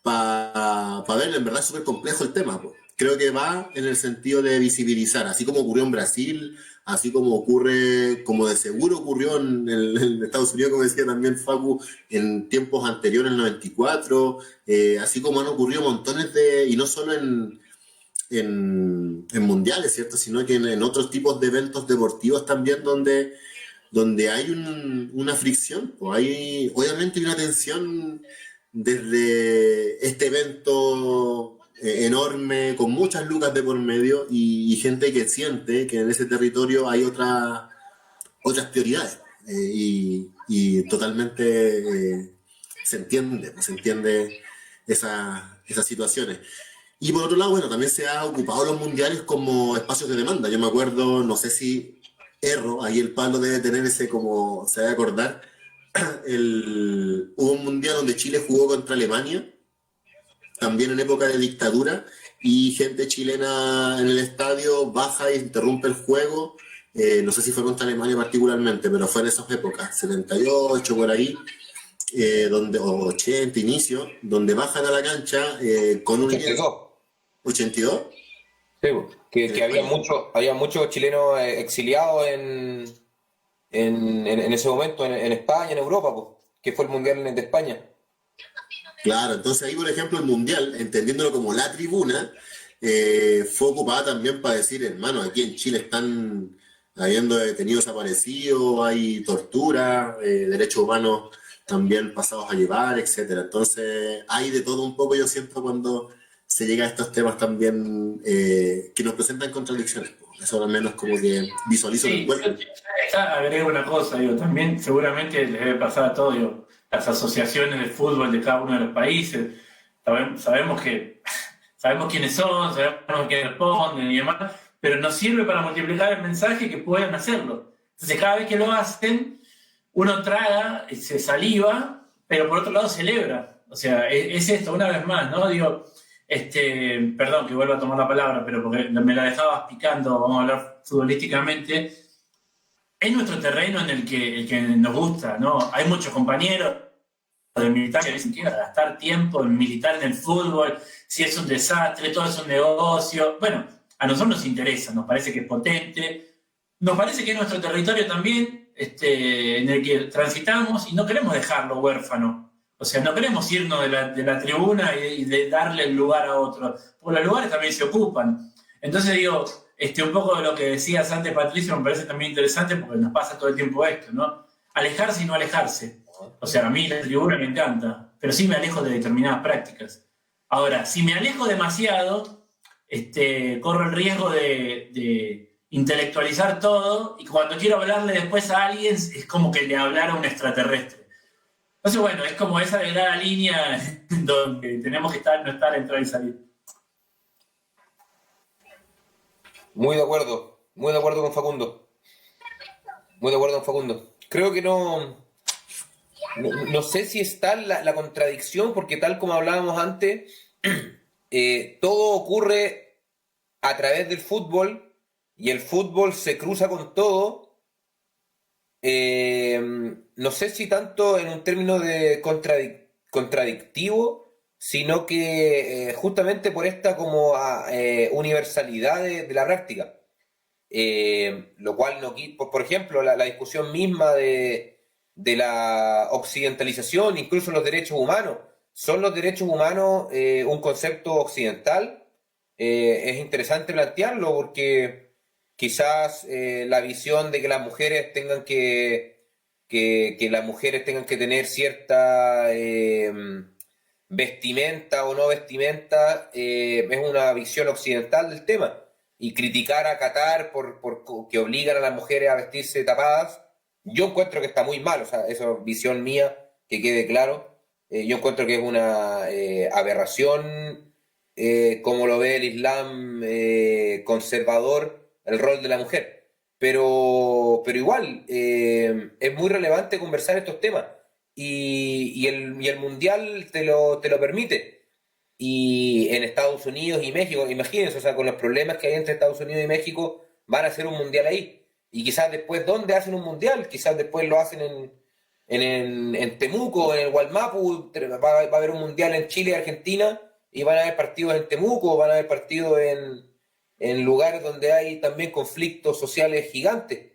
para ver, en verdad es súper complejo el tema. Pues. Creo que va en el sentido de visibilizar, así como ocurrió en Brasil, así como ocurre, como de seguro ocurrió en Estados Unidos, como decía también Facu, en tiempos anteriores, en el 94, así como han ocurrido montones y no solo en mundiales, ¿cierto? Sino que en otros tipos de eventos deportivos también donde hay una fricción, o hay obviamente una tensión desde este evento enorme, con muchas lucas de por medio y gente que siente que en ese territorio hay otras prioridades. Y totalmente se entiende esas situaciones. Y por otro lado, bueno, también se ha ocupado los mundiales como espacios de demanda. Yo me acuerdo, no sé si erro, ahí el Pablo debe tener ese como, se debe acordar, hubo un mundial donde Chile jugó contra Alemania, también en época de dictadura, y gente chilena en el estadio baja e interrumpe el juego. No sé si fue contra Alemania particularmente, pero fue en esas épocas, 78 por ahí, o 80 inicio, donde bajan a la cancha con un 82. 82. Sí, pues, que había muchos chilenos exiliados en ese momento en España, en Europa, pues, que fue el Mundial de España. Claro, entonces ahí, por ejemplo, el mundial, entendiéndolo como la tribuna, fue ocupada también para decir, hermano, aquí en Chile están habiendo detenidos desaparecidos, hay tortura, derechos humanos también pasados a llevar, etcétera. Entonces, hay de todo un poco, yo siento, cuando se llega a estos temas también que nos presentan contradicciones. Eso al menos como que visualizo en el Sí, cuerpo. ya agrego una cosa, digo, también seguramente les debe pasar a todos, digo, las asociaciones de fútbol de cada uno de los países, sabemos quiénes son, sabemos quiénes responden y demás, pero nos sirve para multiplicar el mensaje que puedan hacerlo. Entonces cada vez que lo hacen, uno traga, se saliva, pero por otro lado celebra. O sea, es esto, una vez más, ¿no? Digo, perdón que vuelva a tomar la palabra, pero porque me la dejabas picando, vamos a hablar futbolísticamente. Es nuestro terreno en el que nos gusta, ¿no? Hay muchos compañeros de militar que dicen que iba a gastar tiempo en militar en el fútbol, si es un desastre, todo es un negocio. Bueno, a nosotros nos interesa, nos parece que es potente, nos parece que es nuestro territorio también, en el que transitamos y no queremos dejarlo huérfano. O sea, no queremos irnos de la tribuna y de darle el lugar a otro, porque los lugares también se ocupan. Entonces digo, un poco de lo que decías antes, Patricio, me parece también interesante porque nos pasa todo el tiempo esto, ¿no? Alejarse y no alejarse. O sea, a mí la tribuna me encanta, pero sí me alejo de determinadas prácticas. Ahora, si me alejo demasiado, corro el riesgo de intelectualizar todo y cuando quiero hablarle después a alguien es como que le hablara a un extraterrestre. Entonces, bueno, es como esa delgada línea donde tenemos que no estar, entrar y salir. Muy de acuerdo con Facundo. Muy de acuerdo con Facundo. Creo que no sé si está la contradicción, porque tal como hablábamos antes, todo ocurre a través del fútbol y el fútbol se cruza con todo. No sé si tanto en un término de contradictivo, sino que justamente por esta como universalidad de la práctica. lo cual no, por ejemplo, la discusión misma de la occidentalización, incluso los derechos humanos. ¿Son los derechos humanos un concepto occidental? Es interesante plantearlo porque quizás la visión de que las mujeres tengan que las mujeres tengan que tener cierta vestimenta o no vestimenta es una visión occidental del tema. Y criticar a Qatar por que obligan a las mujeres a vestirse tapadas, yo encuentro que está muy mal, o sea, esa es visión mía, que quede claro. Yo encuentro que es una aberración, como lo ve el Islam conservador, el rol de la mujer. Pero igual, es muy relevante conversar estos temas. Y el Mundial te lo permite. Y en Estados Unidos y México, imagínense, o sea, con los problemas que hay entre Estados Unidos y México, van a hacer un mundial ahí. Y quizás después, ¿dónde hacen un mundial? Quizás después lo hacen en Temuco, en el Gualmapu, va a haber un mundial en Chile y Argentina, y van a haber partidos en Temuco, van a haber partidos en lugares donde hay también conflictos sociales gigantes.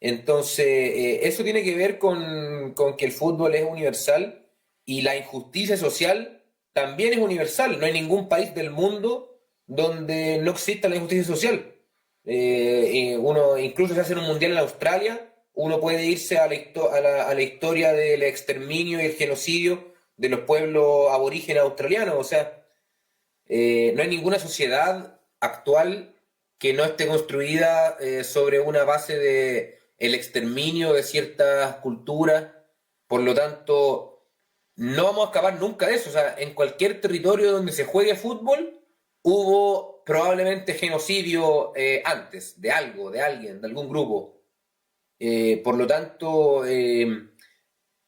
Entonces, eso tiene que ver con que el fútbol es universal y la injusticia social también es universal. No hay ningún país del mundo donde no exista la injusticia social. Uno, incluso si hacen un mundial en Australia, uno puede irse a la historia del exterminio y el genocidio de los pueblos aborígenes australianos. O sea, no hay ninguna sociedad actual que no esté construida sobre una base de el exterminio de ciertas culturas. Por lo tanto, no vamos a acabar nunca de eso. O sea, en cualquier territorio donde se juegue fútbol, hubo probablemente genocidio antes, de algo, de alguien, de algún grupo. Por lo tanto,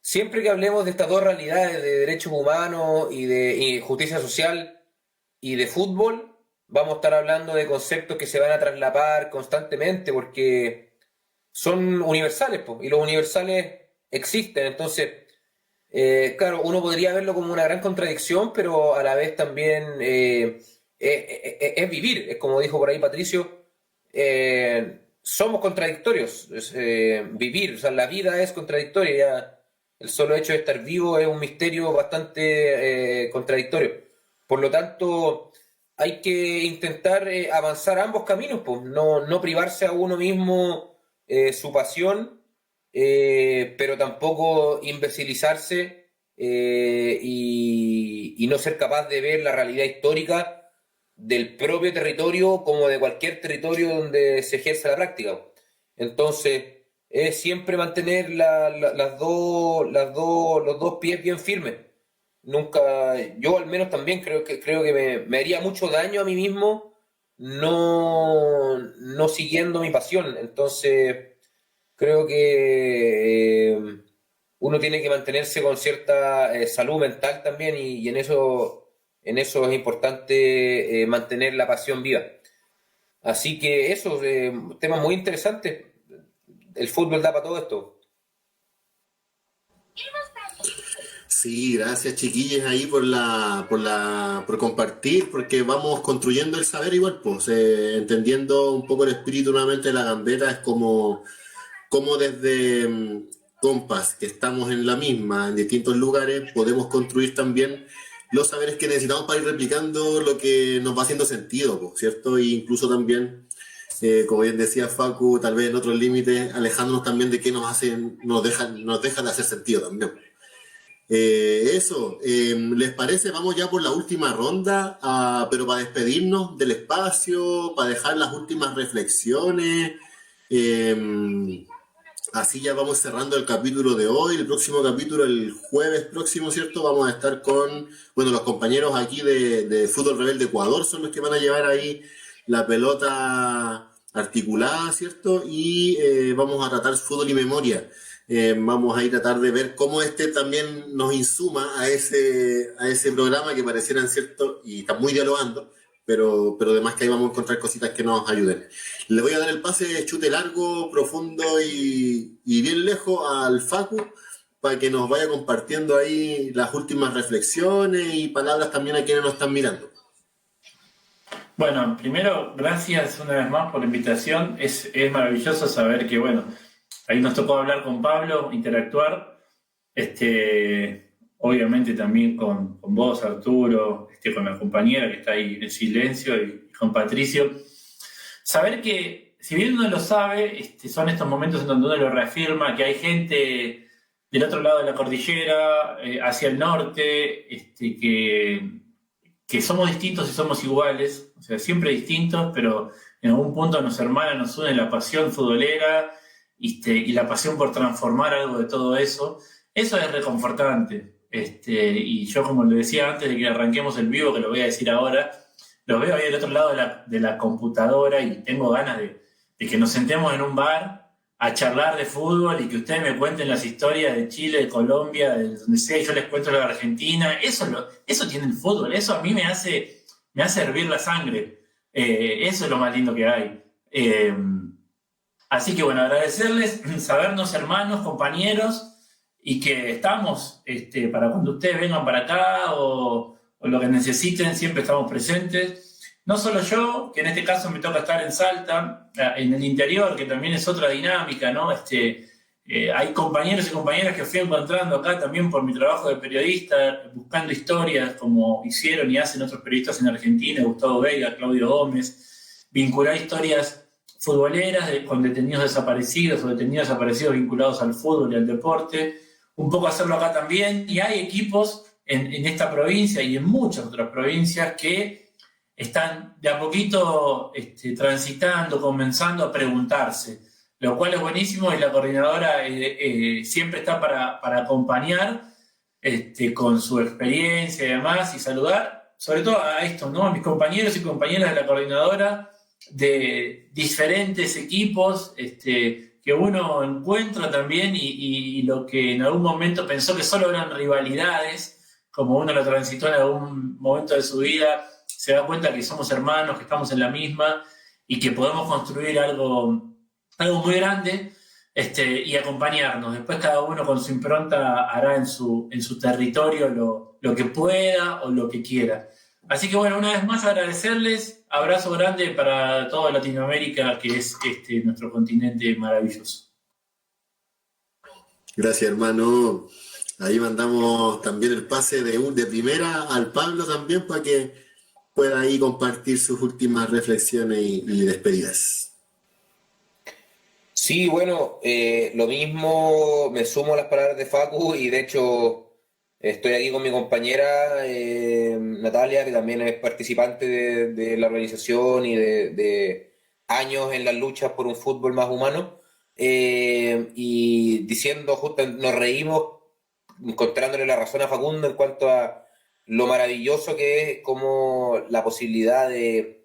siempre que hablemos de estas dos realidades, de derechos humanos y justicia social y de fútbol, vamos a estar hablando de conceptos que se van a traslapar constantemente porque son universales, po, y los universales existen. Entonces, claro, uno podría verlo como una gran contradicción, pero a la vez también es vivir, es como dijo por ahí Patricio, somos contradictorios, vivir, o sea, la vida es contradictoria, ya el solo hecho de estar vivo es un misterio bastante contradictorio. Por lo tanto, hay que intentar avanzar a ambos caminos, pues, no privarse a uno mismo su pasión, pero tampoco imbecilizarse y no ser capaz de ver la realidad histórica del propio territorio como de cualquier territorio donde se ejerza la práctica. Entonces, es siempre mantener los dos pies bien firmes. Nunca, yo al menos también creo que me haría mucho daño a mí mismo no siguiendo mi pasión. Entonces, creo que uno tiene que mantenerse con cierta salud mental también y en eso es importante mantener la pasión viva. Así que eso, temas muy interesantes. El fútbol da para todo esto. Sí, gracias chiquillos ahí por compartir, porque vamos construyendo el saber igual, pues, entendiendo un poco el espíritu nuevamente de la gambeta, es como desde compas, que estamos en la misma, en distintos lugares, podemos construir también los saberes que necesitamos para ir replicando lo que nos va haciendo sentido, pues, ¿cierto? E incluso también, como bien decía Facu, tal vez en otros límites, alejándonos también de qué nos deja de hacer sentido también. ¿Les parece? Vamos ya por la última ronda, pero para despedirnos del espacio, para dejar las últimas reflexiones. Así ya vamos cerrando el capítulo de hoy. El próximo capítulo, el jueves próximo, ¿cierto? Vamos a estar con, los compañeros aquí de Fútbol Rebelde Ecuador son los que van a llevar ahí la pelota articulada, ¿cierto? Y vamos a tratar fútbol y memoria. Vamos a ir a tratar de ver cómo también nos insuma a ese programa que parecieran, ¿cierto? Y está muy dialogando, pero además que ahí vamos a encontrar cositas que nos ayuden. Le voy a dar el pase chute largo, profundo y bien lejos al Facu para que nos vaya compartiendo ahí las últimas reflexiones y palabras también a quienes nos están mirando. Bueno, primero, gracias una vez más por la invitación. Es maravilloso saber que, bueno, ahí nos tocó hablar con Pablo, interactuar. Obviamente también con vos, Arturo, con la compañera que está ahí en silencio y con Patricio. Saber que, si bien uno lo sabe, son estos momentos en donde uno lo reafirma, que hay gente del otro lado de la cordillera, hacia el norte, que somos distintos y somos iguales, o sea, siempre distintos, pero en algún punto nos hermana, nos une la pasión futbolera y la pasión por transformar algo de todo eso. Eso es reconfortante. Y yo, como le decía antes de que arranquemos el vivo, que lo voy a decir ahora, lo veo ahí del otro lado de la computadora y tengo ganas de que nos sentemos en un bar a charlar de fútbol y que ustedes me cuenten las historias de Chile, de Colombia, de donde sea, y yo les cuento lo de Argentina. Eso tiene el fútbol, eso a mí me hace hervir la sangre. Eso es lo más lindo que hay. Así que bueno, agradecerles, sabernos hermanos, compañeros, y que estamos para cuando ustedes vengan para acá o lo que necesiten, siempre estamos presentes. No solo yo, que en este caso me toca estar en Salta, en el interior, que también es otra dinámica, ¿no? Hay compañeros y compañeras que fui encontrando acá también por mi trabajo de periodista, buscando historias como hicieron y hacen otros periodistas en Argentina, Gustavo Veiga, Claudio Gómez, vincular historias futboleras con detenidos desaparecidos o detenidos desaparecidos vinculados al fútbol y al deporte, un poco hacerlo acá también, y hay equipos en esta provincia y en muchas otras provincias que están de a poquito transitando, comenzando a preguntarse, lo cual es buenísimo, y la coordinadora siempre está para acompañar con su experiencia y demás, y saludar sobre todo a estos, ¿no? A mis compañeros y compañeras de la coordinadora de diferentes equipos que uno encuentra también y lo que en algún momento pensó que solo eran rivalidades, como uno lo transitó en algún momento de su vida, se da cuenta que somos hermanos, que estamos en la misma y que podemos construir algo muy grande y acompañarnos. Después cada uno con su impronta hará en su territorio lo que pueda o lo que quiera. Así que bueno, una vez más agradecerles, abrazo grande para toda Latinoamérica, que es nuestro continente maravilloso. Gracias, hermano. Ahí mandamos también el pase de primera al Pablo también para que pueda ahí compartir sus últimas reflexiones y despedidas. Sí, bueno, lo mismo, me sumo a las palabras de Facu y de hecho estoy aquí con mi compañera Natalia, que también es participante de la organización y de años en las luchas por un fútbol más humano, y diciendo, justo nos reímos encontrándole la razón a Facundo en cuanto a lo maravilloso que es como la posibilidad de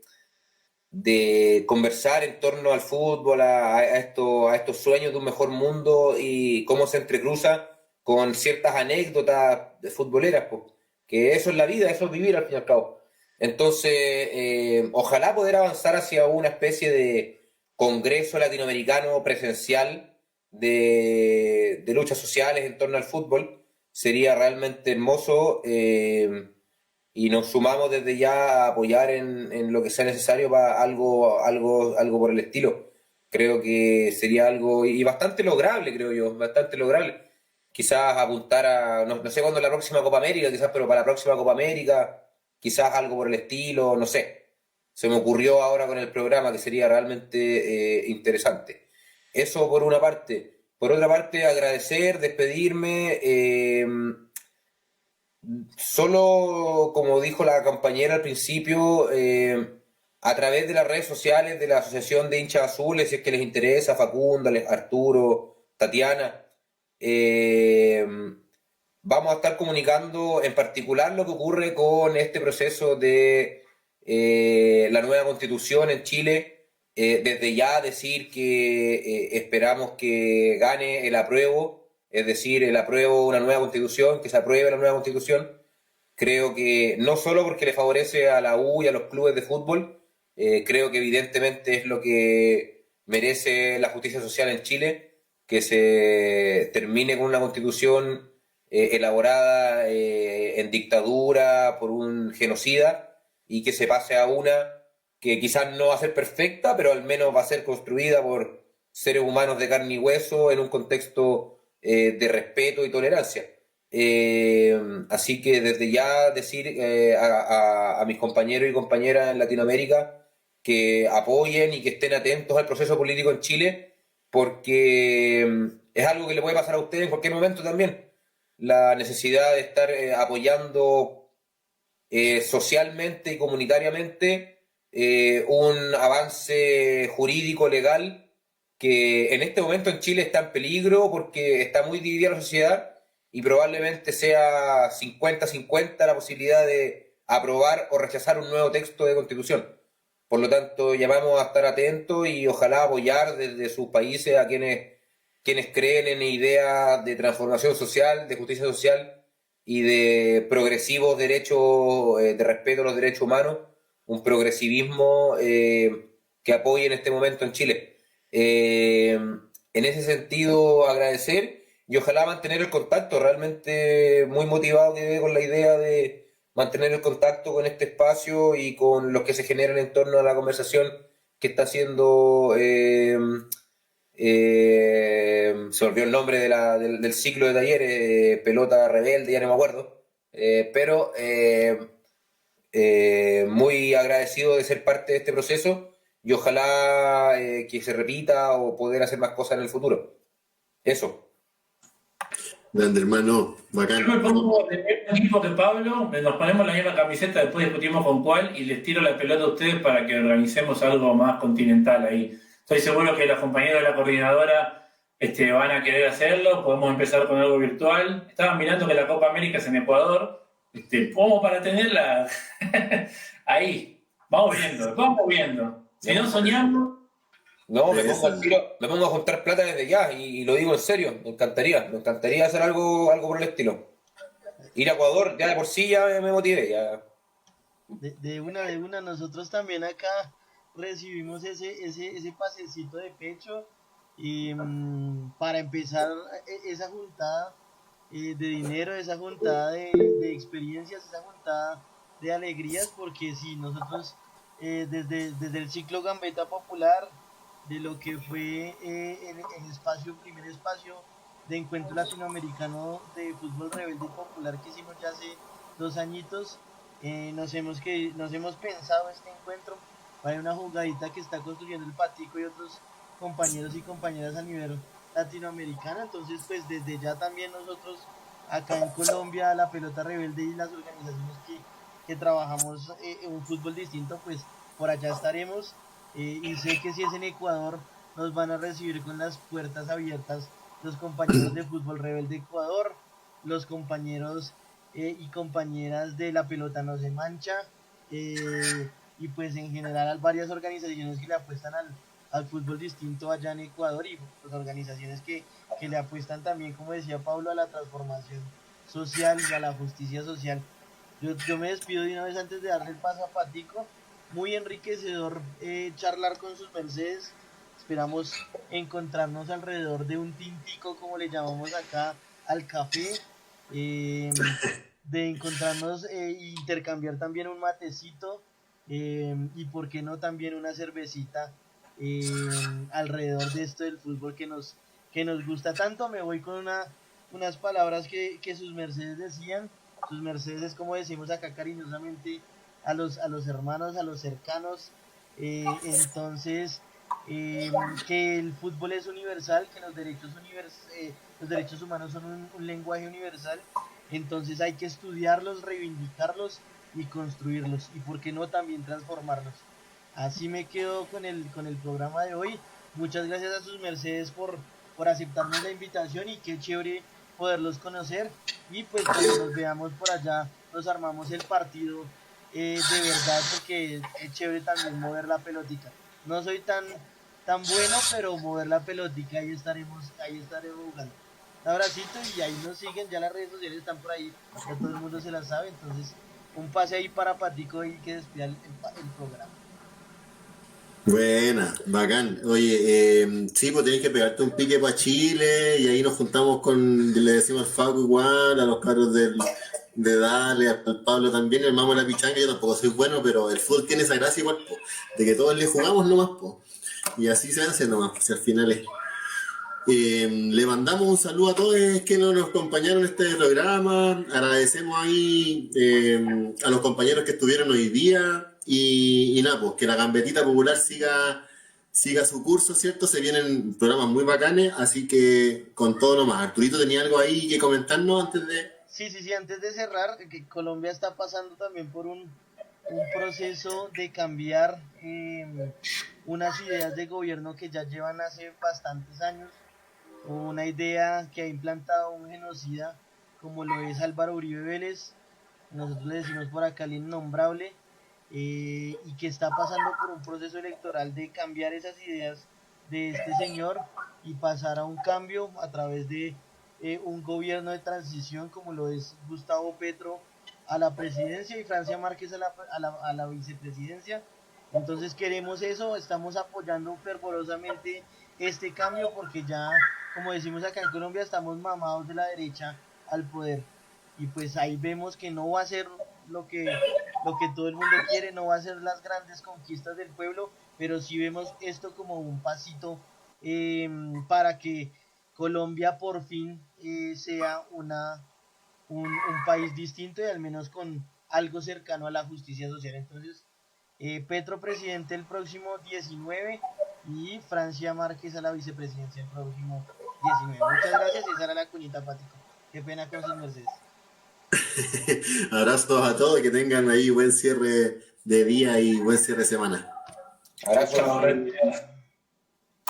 conversar en torno al fútbol, a estos sueños de un mejor mundo y cómo se entrecruza con ciertas anécdotas de futboleras, pues, que eso es la vida, eso es vivir al fin y al cabo. Entonces, ojalá poder avanzar hacia una especie de congreso latinoamericano presencial de luchas sociales en torno al fútbol. Sería realmente hermoso, y nos sumamos desde ya a apoyar en lo que sea necesario para algo por el estilo. Creo que sería algo, y bastante lograble, creo yo, bastante lograble. Quizás apuntar a, no sé cuándo es la próxima Copa América, quizás, pero para la próxima Copa América, quizás algo por el estilo, no sé. Se me ocurrió ahora con el programa que sería realmente interesante. Eso por una parte. Por otra parte, agradecer, despedirme. Solo, como dijo la compañera al principio, a través de las redes sociales de la Asociación de Hinchas Azules, si es que les interesa, Facundo, Arturo, Tatiana, vamos a estar comunicando en particular lo que ocurre con este proceso de la nueva constitución en Chile. Desde ya decir que esperamos que gane el apruebo, es decir, el apruebo una nueva constitución, que se apruebe la nueva constitución. Creo que no solo porque le favorece a la U y a los clubes de fútbol, creo que evidentemente es lo que merece la justicia social en Chile, que se termine con una constitución elaborada en dictadura por un genocida y que se pase a una que quizás no va a ser perfecta, pero al menos va a ser construida por seres humanos de carne y hueso en un contexto de respeto y tolerancia. Así que desde ya decir a mis compañeros y compañeras en Latinoamérica que apoyen y que estén atentos al proceso político en Chile, porque es algo que le puede pasar a ustedes en cualquier momento también. La necesidad de estar apoyando socialmente y comunitariamente un avance jurídico, legal, que en este momento en Chile está en peligro porque está muy dividida la sociedad y probablemente sea 50-50 la posibilidad de aprobar o rechazar un nuevo texto de constitución. Por lo tanto, llamamos a estar atentos y ojalá apoyar desde sus países a quienes creen en ideas de transformación social, de justicia social y de progresivos derechos, de respeto a los derechos humanos, un progresivismo que apoye en este momento en Chile. En ese sentido, agradecer y ojalá mantener el contacto, realmente muy motivado quedé con la idea de mantener el contacto con este espacio y con los que se generan en torno a la conversación que está haciendo, se olvidó el nombre del ciclo de talleres, Pelota Rebelde, ya no me acuerdo, pero muy agradecido de ser parte de este proceso y ojalá que se repita o poder hacer más cosas en el futuro. Eso. Grande, hermano, bacán. Yo me pongo del mismo equipo que Pablo, nos ponemos la misma camiseta, después discutimos con cuál y les tiro la pelota a ustedes para que organicemos algo más continental ahí. Estoy seguro que los compañeros de la coordinadora van a querer hacerlo, podemos empezar con algo virtual. Estaban mirando que la Copa América es en Ecuador, como para tenerla ahí. Vamos viendo. Si no soñamos... No, me pongo a juntar plata desde ya y lo digo en serio, me encantaría hacer algo por el estilo. Ir a Ecuador, ya de por sí ya me motivé. Ya. De una, nosotros también acá recibimos ese pasecito de pecho y para empezar esa juntada de dinero, esa juntada de experiencias, esa juntada de alegrías, porque si nosotros desde el ciclo Gambeta Popular, de lo que fue el primer espacio de encuentro latinoamericano de fútbol rebelde y popular que hicimos ya hace 2 añitos, nos hemos pensado este encuentro para una jugadita que está construyendo el Patico y otros compañeros y compañeras a nivel latinoamericano. Entonces pues desde ya también nosotros acá en Colombia, la Pelota Rebelde y las organizaciones que trabajamos un fútbol distinto, pues por allá estaremos. Y sé que si es en Ecuador nos van a recibir con las puertas abiertas los compañeros de Fútbol Rebelde Ecuador, los compañeros y compañeras de La Pelota No Se Mancha, y pues en general varias organizaciones que le apuestan al fútbol distinto allá en Ecuador y pues organizaciones que le apuestan también, como decía Pablo, a la transformación social y a la justicia social. Yo me despido de una vez antes de darle el paso a Patico. Muy enriquecedor charlar con sus mercedes. Esperamos encontrarnos alrededor de un tintico, como le llamamos acá al café, de encontrarnos e intercambiar también un matecito, y por qué no también una cervecita alrededor de esto del fútbol que nos gusta tanto. Me voy con unas palabras que sus mercedes decían. Sus mercedes, como decimos acá cariñosamente, a los hermanos, a los cercanos. Entonces, que el fútbol es universal, que los derechos humanos son un lenguaje universal. Entonces hay que estudiarlos, reivindicarlos y construirlos, y por qué no también transformarlos. Así me quedo con el programa de hoy. Muchas gracias a sus mercedes por aceptarnos la invitación, y qué chévere poderlos conocer. Y pues cuando nos veamos por allá nos armamos el partido de verdad, porque es chévere también mover la pelotica. No soy tan bueno, pero mover la pelotica, ahí estaremos jugando. Un abracito, y ahí nos siguen, ya las redes sociales están por ahí, ya todo el mundo se las sabe. Entonces un pase ahí para Patico y que despida el programa. Buena, bacán. Oye, sí, pues tenés que pegarte un pique para Chile y ahí nos juntamos le decimos al Facu igual, a los cabros de darle al Pablo también el mamo a la pichanga. Yo tampoco soy bueno, pero el fútbol tiene esa gracia igual, po, de que todos le jugamos nomás, po. Y así se hace nomás, si al final es. Le mandamos un saludo a todos que nos acompañaron en este programa. Agradecemos ahí a los compañeros que estuvieron hoy día. Y nada, pues que la gambetita popular siga su curso, ¿cierto? Se vienen programas muy bacanes, así que con todo nomás. Arturito, ¿tenía algo ahí que comentarnos antes de...? Sí, antes de cerrar, que Colombia está pasando también por un proceso de cambiar unas ideas de gobierno que ya llevan hace bastantes años. Una idea que ha implantado un genocida como lo es Álvaro Uribe Vélez, nosotros le decimos por acá el innombrable, y que está pasando por un proceso electoral de cambiar esas ideas de este señor y pasar a un cambio a través de un gobierno de transición como lo es Gustavo Petro a la presidencia y Francia Márquez a la vicepresidencia. Entonces queremos eso, estamos apoyando fervorosamente este cambio porque ya, como decimos acá en Colombia, estamos mamados de la derecha al poder. Y pues ahí vemos que no va a ser lo que todo el mundo quiere, no va a ser las grandes conquistas del pueblo, pero sí vemos esto como un pasito para que Colombia por fin sea un país distinto y al menos con algo cercano a la justicia social. Entonces, Petro presidente el próximo 19 y Francia Márquez a la vicepresidencia el próximo 19. Muchas gracias y esa era la cuñita, Pático. Qué pena con sus mercedes. Abrazos a todos y que tengan ahí buen cierre de día y buen cierre de semana. Abrazos. Chao, gracias.